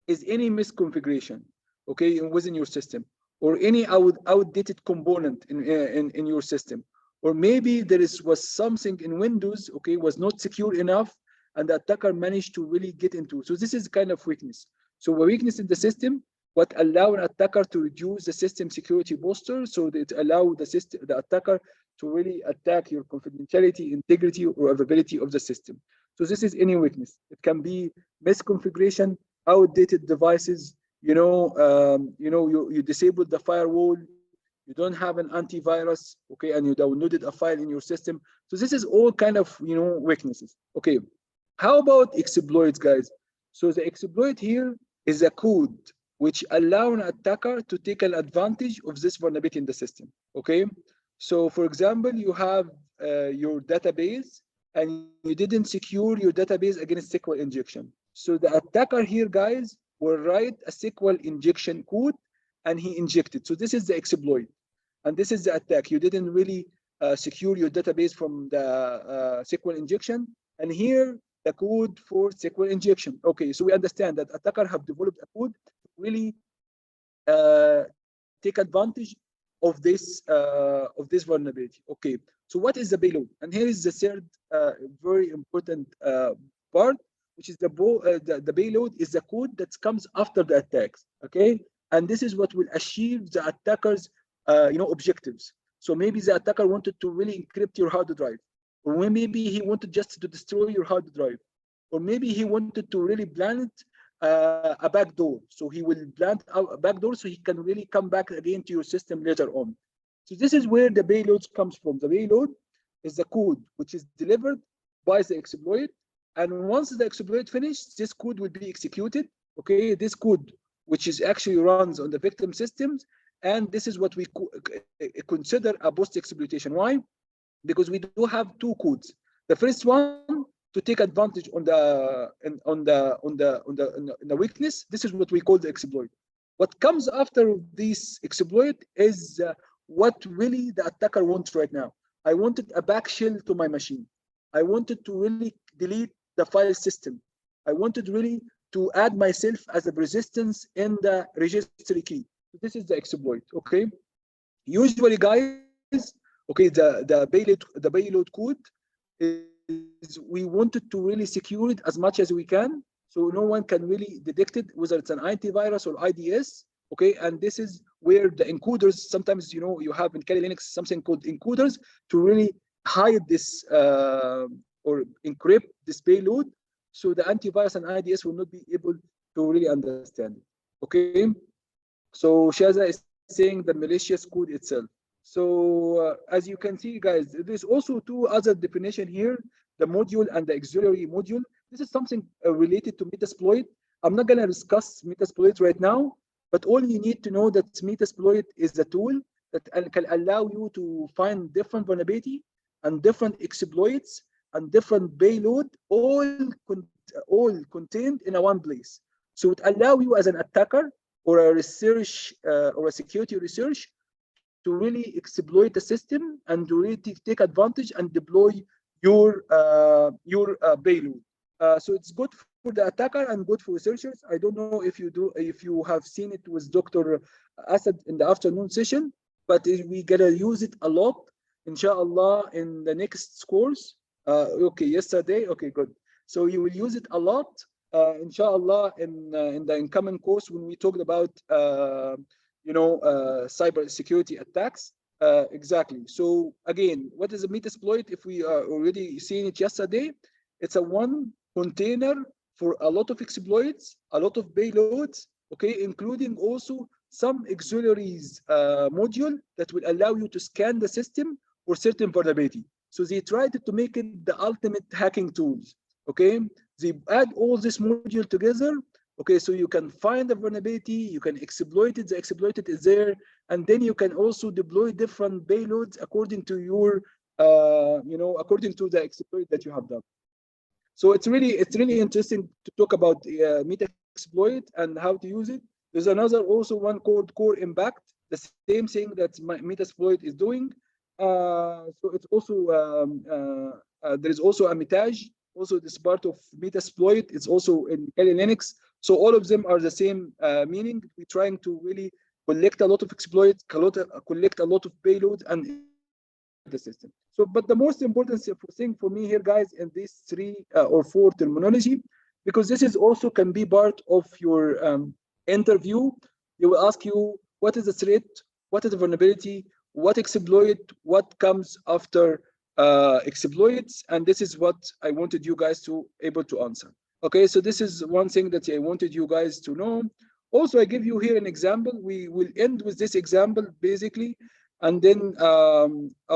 is any misconfiguration, okay, within your system, or any outdated component in your system, or maybe was something in Windows, okay, was not secure enough, and the attacker managed to really get into. So this is kind of weakness. So a weakness in the system, what allow an attacker to reduce the system security posture, so that allow the attacker to really attack your confidentiality, integrity, or availability of the system. So this is any weakness. It can be misconfiguration, outdated devices. You disabled the firewall, you don't have an antivirus, okay, and you downloaded a file in your system. So this is all kind of weaknesses. Okay, how about exploits, guys? So the exploit here is a code which allow an attacker to take an advantage of this vulnerability in the system. Okay, so for example, you have your database, and you didn't secure your database against SQL injection. So the attacker here, guys, will write a SQL injection code and he injected. So this is the exploit. And this is the attack. You didn't really secure your database from the SQL injection. And here, the code for SQL injection. Okay, so we understand that attacker have developed a code to really take advantage of this vulnerability. Okay, so what is the payload? And here is the third very important part, which is the payload is the code that comes after the attacks. Okay, and this is what will achieve the attacker's objectives. So maybe the attacker wanted to really encrypt your hard drive, or maybe he wanted just to destroy your hard drive, or maybe he wanted to really plant a backdoor. So he will plant a backdoor so he can really come back again to your system later on. So this is where the payload comes from. The payload is the code which is delivered by the exploit. And once the exploit finishes, this code will be executed. Okay, this code, which is actually runs on the victim systems. And this is what we consider a post-exploitation. Why? Because we do have two codes. The first one, to take advantage on the weakness. This is what we call the exploit. What comes after this exploit is what really the attacker wants right now. I wanted a back shell to my machine. I wanted to really delete the file system. I wanted really to add myself as a resistance in the registry key. This is the exploit. Okay. Usually, guys, okay, the payload code is we wanted to really secure it as much as we can, so no one can really detect it, whether it's an antivirus or IDS. Okay, and this is where the encoders, sometimes you have in Kali Linux something called encoders to really hide this or encrypt this payload, so the antivirus and IDS will not be able to really understand it. Okay, so Shaza is saying the malicious code itself. So as you can see, guys, there's also two other definition here, the module and the auxiliary module. This is something related to Metasploit. I'm not going to discuss Metasploit right now, but all you need to know that Metasploit is a tool that can allow you to find different vulnerability and different exploits and different payload, all contained in a one place. So it allows you as an attacker or a research or a security research to really exploit the system and to really take advantage and deploy your payload. So it's good for the attacker and good for researchers. I don't know if you have seen it with Dr. Asad in the afternoon session, but we gotta use it a lot, inshallah, in the next course. Okay, yesterday. Okay, good. So you will use it a lot, inshallah, in the incoming course when we talked about cyber security attacks. Exactly. So again, what is a Metasploit? If we are already seeing it yesterday, it's a one container for a lot of exploits, a lot of payloads, okay, including also some auxiliaries module that will allow you to scan the system for certain vulnerability. So they tried to make it the ultimate hacking tools. Okay, they add all this module together. Okay, so you can find the vulnerability, you can exploit it, the exploited is there, and then you can also deploy different payloads according to your, according to the exploit that you have done. So it's really interesting to talk about Metasploit and how to use it. There's another also one called Core Impact, the same thing that Metasploit is doing. So it's also there is also a Mitage. Also, this part of Metasploit is also in Kali Linux. So all of them are the same meaning. We're trying to really collect a lot of exploits, collect a lot of payloads, and the system. So, but the most important thing for me here, guys, in these 3 or 4 terminology, because this is also can be part of your interview. They will ask you what is the threat, what is the vulnerability, what exploit, what comes after exploits, and this is what I wanted you guys to able to answer. Okay, so this is one thing that I wanted you guys to know. Also, I give you here an example. We will end with this example basically, and then I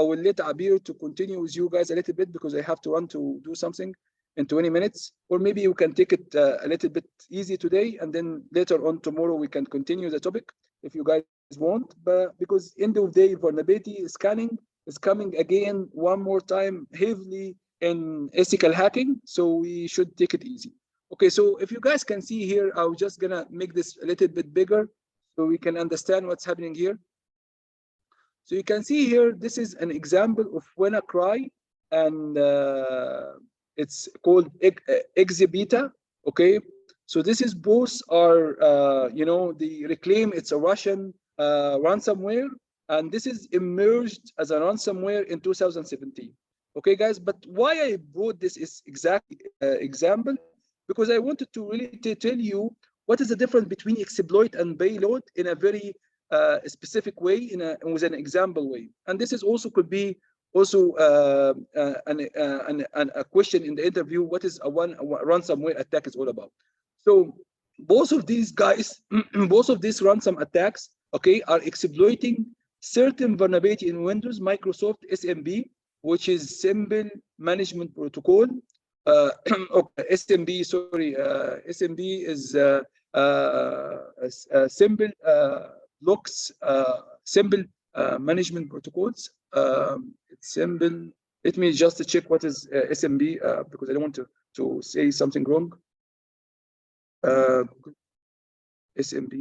will let Abir to continue with you guys a little bit because I have to run to do something in 20 minutes, or maybe you can take it a little bit easy today, and then later on tomorrow we can continue the topic if you guys want. But because end of day vulnerability scanning is coming again one more time heavily in ethical hacking, so we should take it easy. Okay, so if you guys can see here, I'm just gonna make this a little bit bigger so we can understand what's happening here. So you can see here, this is an example of WannaCry, and it's called Exibeta. Okay, so this is both are, you know, the Reclaim, it's a Russian ransomware, and this is emerged as a ransomware in 2017. Okay, guys, but why I brought this is exactly example, because I wanted to really tell you what is the difference between exploit and payload in a very specific way, with an example way. And this is also could be also a question in the interview, what is a ransomware attack is all about. So both of these guys, both of these ransom attacks, okay, are exploiting certain vulnerability in Windows, Microsoft SMB, which is Symbol Management Protocol. Okay, SMB, sorry, SMB is Symbol blocks, Symbol management protocols. It's Symbol. Let me just check what is SMB, because I don't want to say something wrong. SMB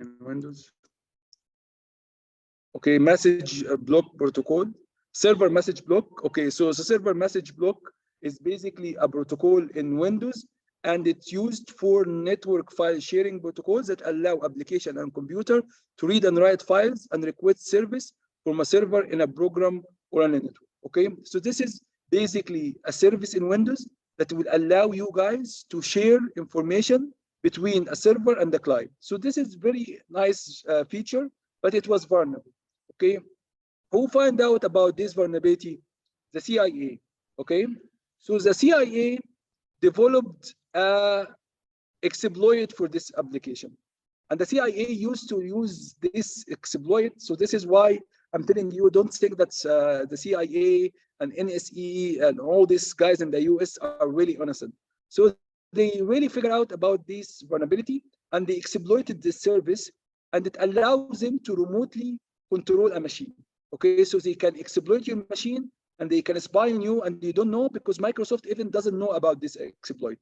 in Windows. Okay, message block protocol, server message block. Okay, so the server message block is basically a protocol in Windows, and it's used for network file sharing protocols that allow application and computer to read and write files and request service from a server in a program or on a network. Okay, so this is basically a service in Windows that will allow you guys to share information between a server and the client. So this is very nice feature, but it was vulnerable. Okay, who find out about this vulnerability? The CIA. Okay, so the CIA developed exploit for this application, and the CIA used to use this exploit. So this is why I'm telling you, don't think that the CIA and NSE and all these guys in the US are really innocent. So they really figured out about this vulnerability, and they exploited this service, and it allows them to remotely control a machine. Okay, so they can exploit your machine, and they can spy on you, and you don't know, because Microsoft even doesn't know about this exploit.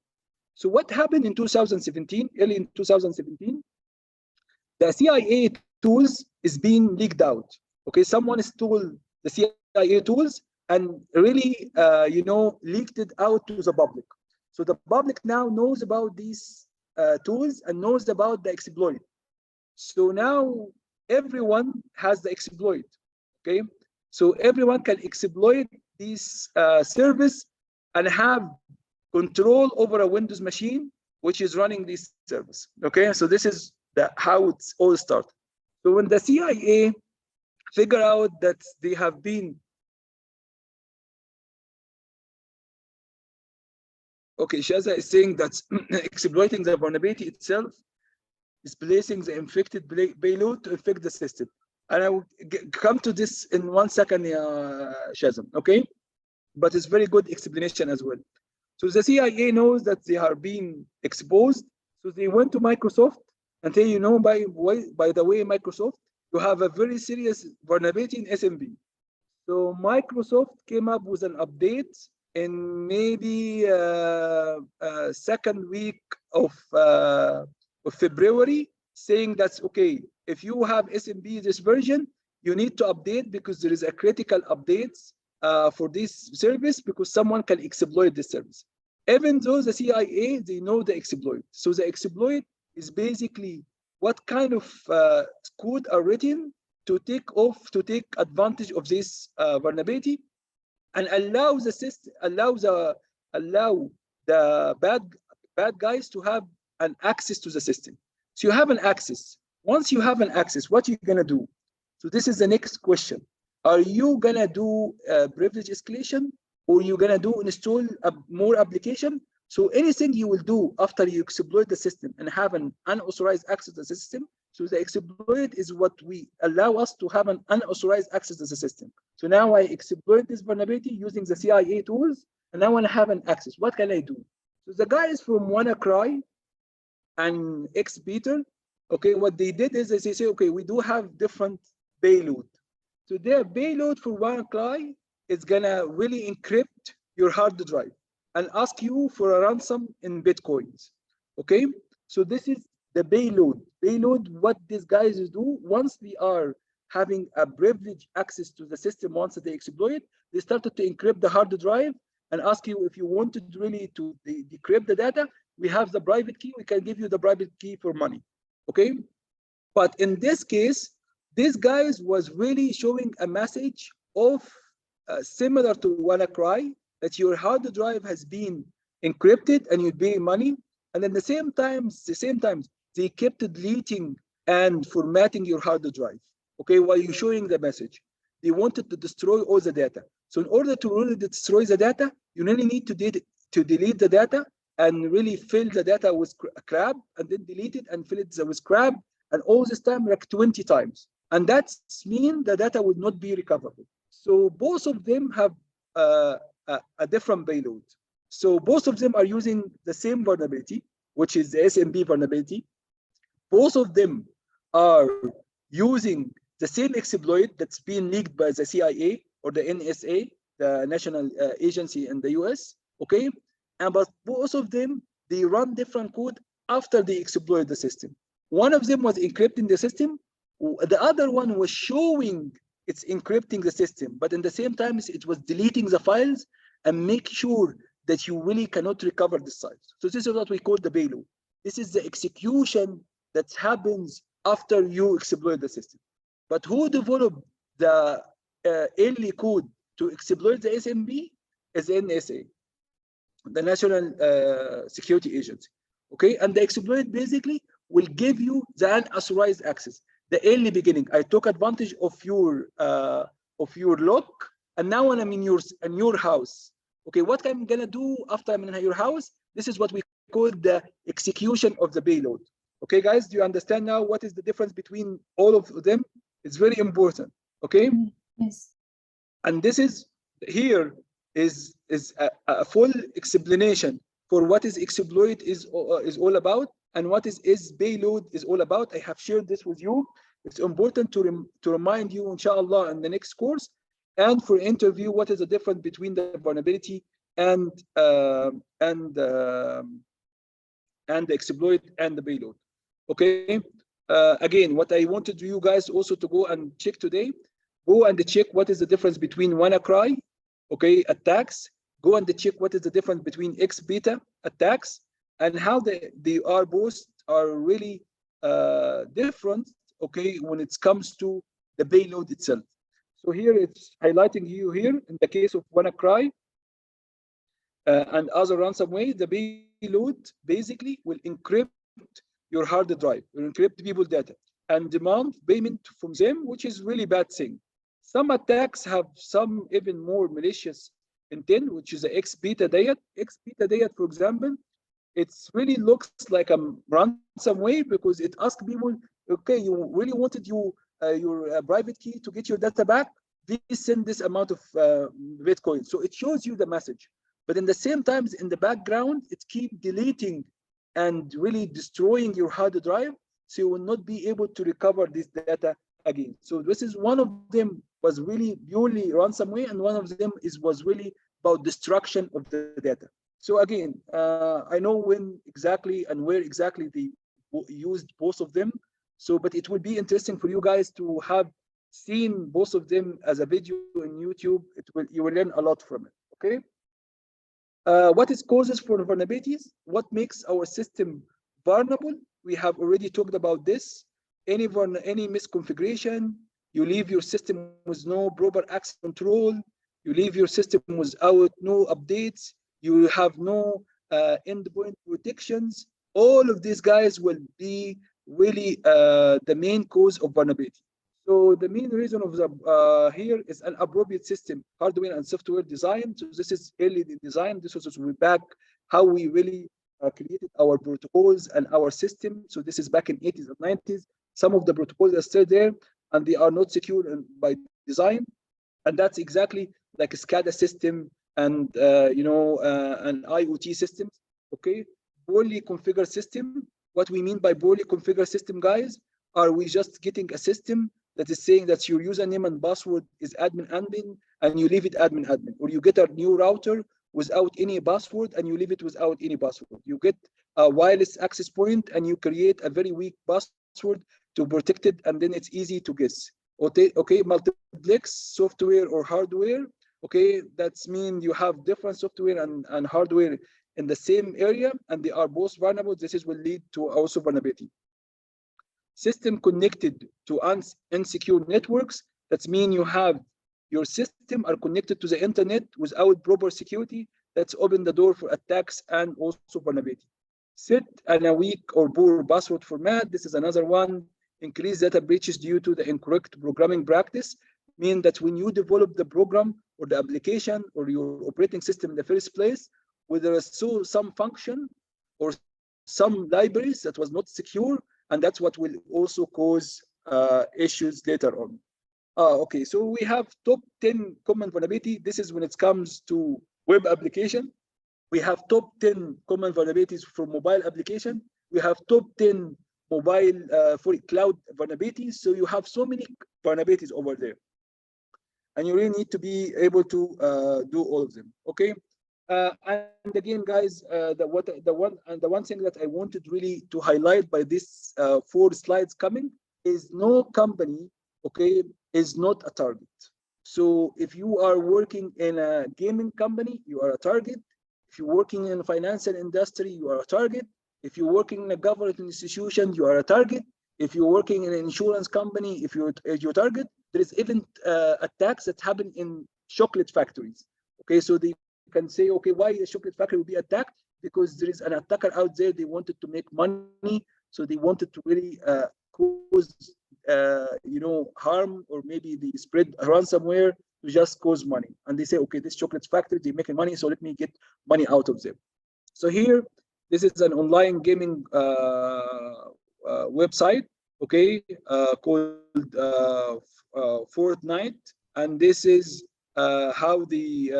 So what happened in 2017, early in 2017, the CIA tools is being leaked out. Okay, someone stole the CIA tools and really, you know, leaked it out to the public. So the public now knows about these tools and knows about the exploit. So now everyone has the exploit. Okay, so everyone can exploit this service and have control over a Windows machine which is running this service. Okay, so this is how it's all started. So when the CIA figure out that they have been okay, Shaza is saying that exploiting the vulnerability itself is placing the infected payload to infect the system. And I will come to this in 1 second, Shazam, okay? But it's very good explanation as well. So the CIA knows that they are being exposed. So they went to Microsoft and say, you know, by the way, Microsoft, you have a very serious vulnerability in SMB. So Microsoft came up with an update in maybe second week of February, saying that's okay. If you have SMB this version, you need to update, because there is a critical updates for this service, because someone can exploit this service. Even though the CIA, they know the exploit. So the exploit is basically what kind of code are written to take advantage of this vulnerability, and allow the system, allow the bad guys to have an access to the system. So you have an access. Once you have an access, what are you gonna do? So this is the next question. Are you gonna do privilege escalation, or you gonna do install more application? So anything you will do after you exploit the system and have an unauthorized access to the system. So the exploit is what we allow us to have an unauthorized access to the system. So now I exploit this vulnerability using the CIA tools, and now I have an access. What can I do? So the guys from WannaCry and Exibeta, okay, what they did is they say, okay, we do have different payload. So their payload for WannaCry is gonna really encrypt your hard drive and ask you for a ransom in Bitcoins. Okay, so this is the payload. Payload, what these guys do once they are having a privileged access to the system, once they exploit, they started to encrypt the hard drive and ask you if you wanted really to decrypt the data, we have the private key, we can give you the private key for money. Okay, but in this case, this guys was really showing a message of similar to WannaCry, that your hard drive has been encrypted and you pay money, and at the same time, they kept deleting and formatting your hard drive. Okay, while you're showing the message, they wanted to destroy all the data. So in order to really destroy the data, you really need to delete the data and really fill the data with crap, and then delete it and fill it with crap, and all this time like 20 times. And that's mean the data would not be recoverable. So both of them have a different payload. So both of them are using the same vulnerability, which is the SMB vulnerability. Both of them are using the same exploit that's being leaked by the CIA or the NSA, the national agency in the US, okay? And but both of them, they run different code after they exploit the system. One of them was encrypting the system. The other one was showing it's encrypting the system, but in the same time, it was deleting the files and make sure that you really cannot recover the files. So this is what we call the payload. This is the execution that happens after you exploit the system. But who developed the early code to exploit the SMB is NSA, the National Security Agency. Okay, and the exploit basically will give you the unauthorized access. The early beginning, I took advantage of your lock, and now when I'm in your house, okay, what I'm gonna do after I'm in your house? This is what we call the execution of the payload. Okay, guys, do you understand now what is the difference between all of them? It's very important. Okay. Yes. And this is here is a full explanation for what is exploit is all about, and what is payload is all about. I have shared this with you. It's important to remind you, inshallah, in the next course, and for interview, what is the difference between the vulnerability and the exploit and the payload. Okay. Again, what I wanted you guys also to go and check today, go and check what is the difference between WannaCry, okay, attacks. Go and check what is the difference between XBeta attacks, and how they are both are really different, okay, when it comes to the payload itself. So here it's highlighting you here in the case of WannaCry and other ransomware, the payload basically will encrypt your hard drive, will encrypt people's data and demand payment from them, which is really bad thing. Some attacks have some even more malicious intent, which is the XBeta diet. XBeta diet, for example, it really looks like a ransomware because it asks people, okay, you really wanted your private key to get your data back, please send this amount of Bitcoin. So it shows you the message, but in the same time, in the background, it keeps deleting and really destroying your hard drive, so you will not be able to recover this data again. So this is one of them was really purely ransomware, and one of them was really about destruction of the data. So again, I know when exactly and where exactly they used both of them. So, but it would be interesting for you guys to have seen both of them as a video on YouTube. You will learn a lot from it. Okay. What is causes for vulnerabilities? What makes our system vulnerable? We have already talked about this. Any misconfiguration, you leave your system with no proper access control, you leave your system without no updates, you have no endpoint protections. All of these guys will be really the main cause of vulnerability. So the main reason of the here is an appropriate system, hardware and software design. So this is early design. This was back how we really created our protocols and our system. So this is back in 80s and 90s. Some of the protocols are still there, and they are not secure by design. And that's exactly like a SCADA system and an IoT systems. Okay, poorly configured system. What we mean by poorly configured system, guys, are we just getting a system that is saying that your username and password is admin, and you leave it admin, or you get a new router without any password, and you leave it without any password. You get a wireless access point, and you create a very weak password to protect it, and then it's easy to guess. Okay, multiplex software or hardware. Okay, that's mean you have different software and hardware in the same area, and they are both vulnerable. This is will lead to also vulnerability. System connected to insecure networks. That means you have your system are connected to the internet without proper security. That's open the door for attacks and also vulnerability. Set and a weak or poor password format. This is another one. Increased data breaches due to the incorrect programming practice. Mean that when you develop the program or the application or your operating system in the first place, where there is some function or some libraries that was not secure, and that's what will also cause issues later on. Okay, so we have top 10 common vulnerability. This is when it comes to web application. We have top 10 common vulnerabilities for mobile application. We have top 10 mobile for cloud vulnerabilities. So you have so many vulnerabilities over there, and you really need to be able to do all of them. Okay. And again, guys, the one thing that I wanted really to highlight by this 4 slides coming is no company, okay, is not a target. So if you are working in a gaming company, you are a target. If you're working in the financial industry, you are a target. If you're working in a government institution, you are a target. If you're working in an insurance company, if you're target, there is even attacks that happen in chocolate factories. Okay, so they can say, okay, why a chocolate factory will be attacked? Because there is an attacker out there. They wanted to make money, so they wanted to really cause harm, or maybe they spread ransomware to just cause money. And they say, okay, this chocolate factory, they're making money, so let me get money out of them. So here, this is an online gaming website, okay, called Fortnite, and this is how the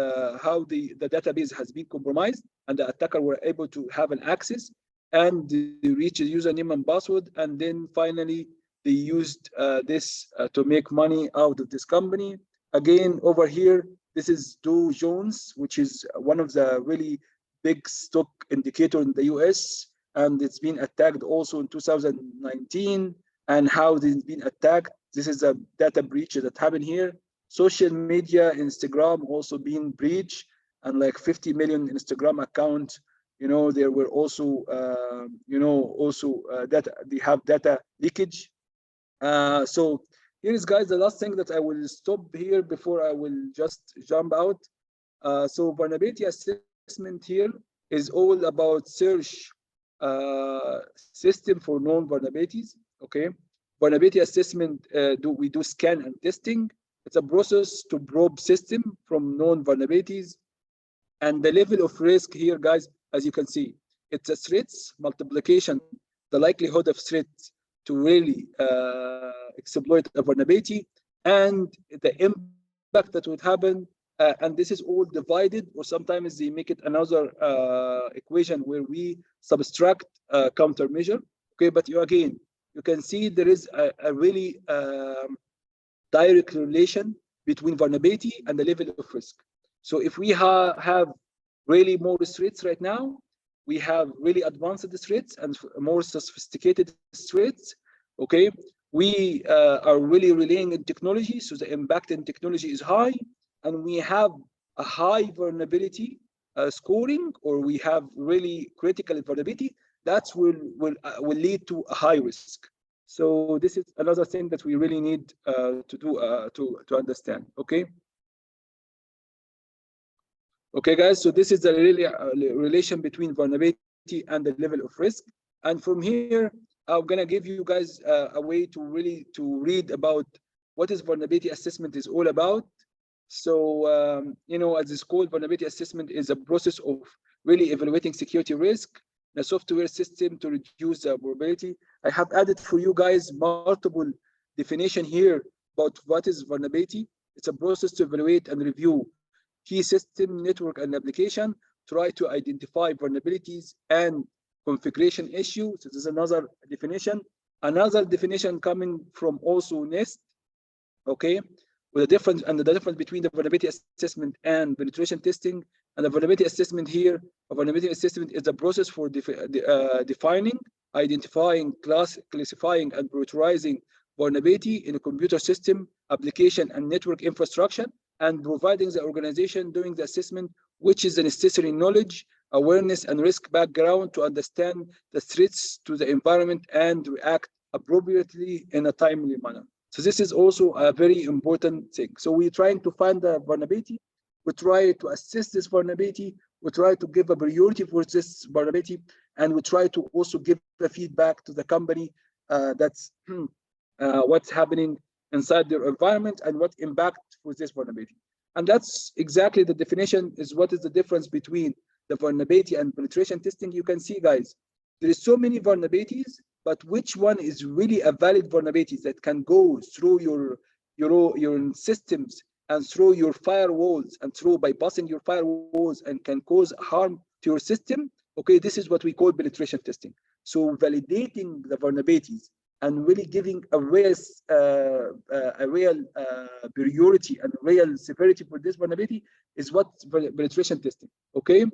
database has been compromised, and the attacker were able to have an access and they reach a username and password, and then finally they used this to make money out of this company. Again, over here, this is Dow Jones, which is one of the really big stock indicator in the US, and it's been attacked also in 2019. And how it's been attacked, this is a data breach that happened here. Social media, Instagram also being breached, and like 50 million Instagram accounts, there were also data, they have data leakage. So here is, guys, the last thing that I will stop here before I will just jump out. So vulnerability assessment here is all about search system for known vulnerabilities. Okay, vulnerability assessment, we do scan and testing. It's a process to probe system from known vulnerabilities. And the level of risk here, guys, as you can see, it's a threats multiplication, the likelihood of threats to really exploit a vulnerability, and the impact that would happen. And this is all divided, or sometimes they make it another equation where we subtract countermeasure. Okay, but you can see there is a really direct relation between vulnerability and the level of risk. So if we have really more threats right now, we have really advanced threats and more sophisticated threats. Okay, we are really relying on technology, so the impact in technology is high, and we have a high vulnerability scoring, or we have really critical vulnerability. That will lead to a high risk. So this is another thing that we really need to do to understand. Okay. Okay, guys. So this is the really relation between vulnerability and the level of risk. And from here, I'm gonna give you guys a way to really read about what is vulnerability assessment is all about. So as it's called, vulnerability assessment is a process of really evaluating security risk, the software system to reduce the vulnerability. I have added for you guys multiple definition here about what is vulnerability. It's a process to evaluate and review key system, network, and application, try to identify vulnerabilities and configuration issues. So this is another definition. Another definition coming from also NIST, okay, with the difference between the vulnerability assessment and penetration testing. And the vulnerability assessment here, a vulnerability assessment is the process for defining, identifying, classifying, and prioritizing vulnerability in a computer system, application, and network infrastructure, and providing the organization doing the assessment, which is the necessary knowledge, awareness, and risk background to understand the threats to the environment and react appropriately in a timely manner. So this is also a very important thing. So we're trying to find the vulnerability, we try to assess this vulnerability, we try to give a priority for this vulnerability, and we try to also give the feedback to the company that's what's happening inside their environment and what impact for this vulnerability. And that's exactly the definition, is what is the difference between the vulnerability and penetration testing. You can see, guys, there is so many vulnerabilities, but which one is really a valid vulnerability that can go through your systems and through your firewalls and through bypassing your firewalls and can cause harm to your system? Okay, this is what we call penetration testing. So validating the vulnerabilities and really giving a real priority and real severity for this vulnerability is what penetration testing. Okay,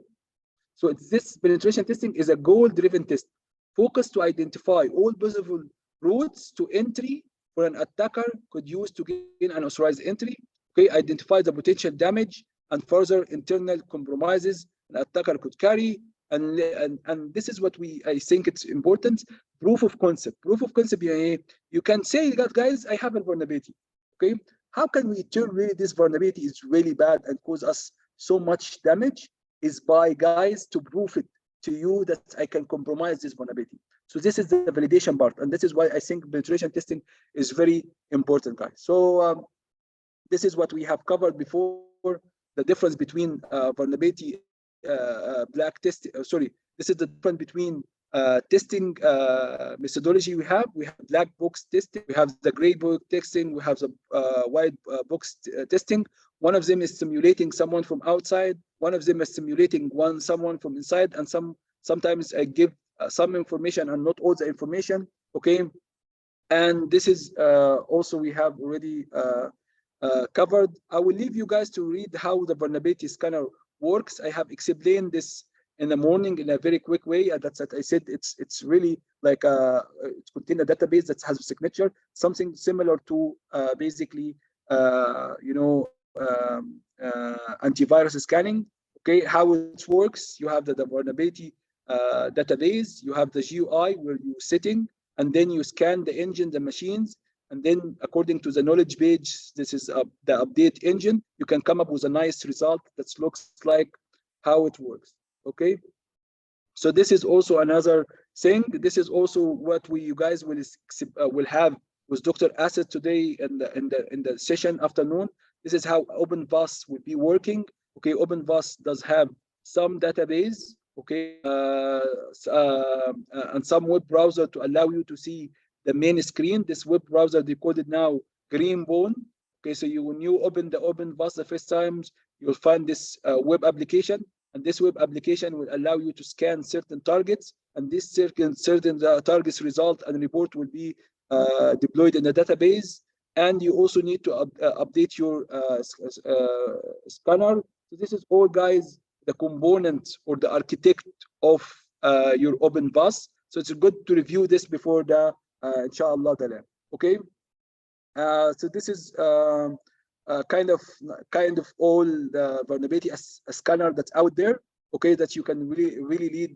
so it's this penetration testing is a goal-driven test focused to identify all possible routes to entry for an attacker could use to gain unauthorized entry. Okay, identify the potential damage and further internal compromises an attacker could carry. And this is what I think it's important. Proof of concept. Proof of concept, you can say that, guys, I have a vulnerability. Okay, how can we turn really this vulnerability is really bad and cause us so much damage? Is by, guys, to prove it to you that I can compromise this vulnerability. So this is the validation part, and this is why I think penetration testing is very important, guys. So this is what we have covered before, the difference between vulnerability black test. Sorry, this is the difference between testing methodology we have. We have black box testing, we have the gray box testing, we have the white box testing. One of them is simulating someone from outside, one of them is simulating someone from inside, and sometimes I give some information and not all the information. Okay, and this is also we have already covered. I will leave you guys to read how the vulnerability scanner works. I have explained this in the morning in a very quick way. That's what I said. It's really like it contains a database that has a signature, something similar to basically antivirus scanning. Okay, how it works? You have the vulnerability database. You have the GUI where you're sitting, and then you scan the engine, the machines. And then according to the knowledge page, this is the update engine, you can come up with a nice result that looks like how it works. Okay, so this is also another thing. This is also what you guys will have with Dr. Asad today in the session afternoon. This is how OpenVAS will be working. Okay, OpenVAS does have some database, okay, and some web browser to allow you to see the main screen. This web browser decoded now Greenbone. Okay, so when you open the OpenVAS the first time, you'll find this web application, and this web application will allow you to scan certain targets, and this certain targets result and report will be deployed in the database. And you also need to update your scanner. So this is all, guys, the component or the architect of your OpenVAS. So it's good to review this before the inshallah. Okay, so this is kind of all the vulnerability scanner that's out there. Okay, that you can really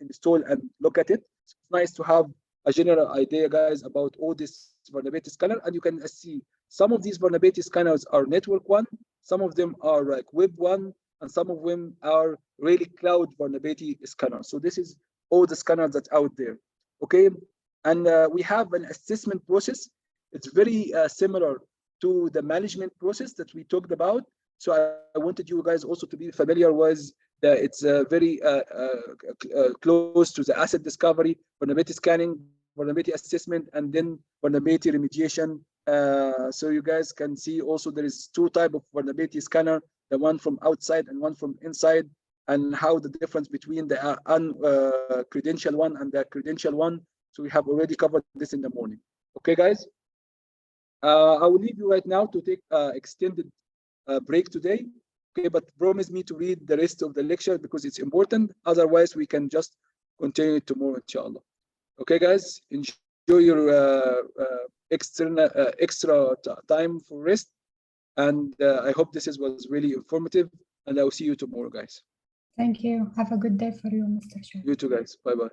install and look at it. It's nice to have a general idea, guys, about all this vulnerability scanner, and you can see some of these vulnerability scanners are network one, some of them are like web one, and some of them are really cloud vulnerability scanners. So this is all the scanners that's out there. Okay, and we have an assessment process. It's very similar to the management process that we talked about. So I wanted you guys also to be familiar with that. It's very close to the asset discovery, vulnerability scanning, vulnerability assessment, and then vulnerability remediation. So you guys can see also there is two types of vulnerability scanner, the one from outside and one from inside, and how the difference between the uncredentialed one and the credentialed one. So we have already covered this in the morning. Okay, guys. I will leave you right now to take extended break today. Okay, but promise me to read the rest of the lecture because it's important. Otherwise, we can just continue tomorrow, inshallah. Okay, guys, enjoy your extra time for rest. And I hope this was really informative. And I will see you tomorrow, guys. Thank you. Have a good day for you, Mr. Shah. You too, guys. Bye-bye.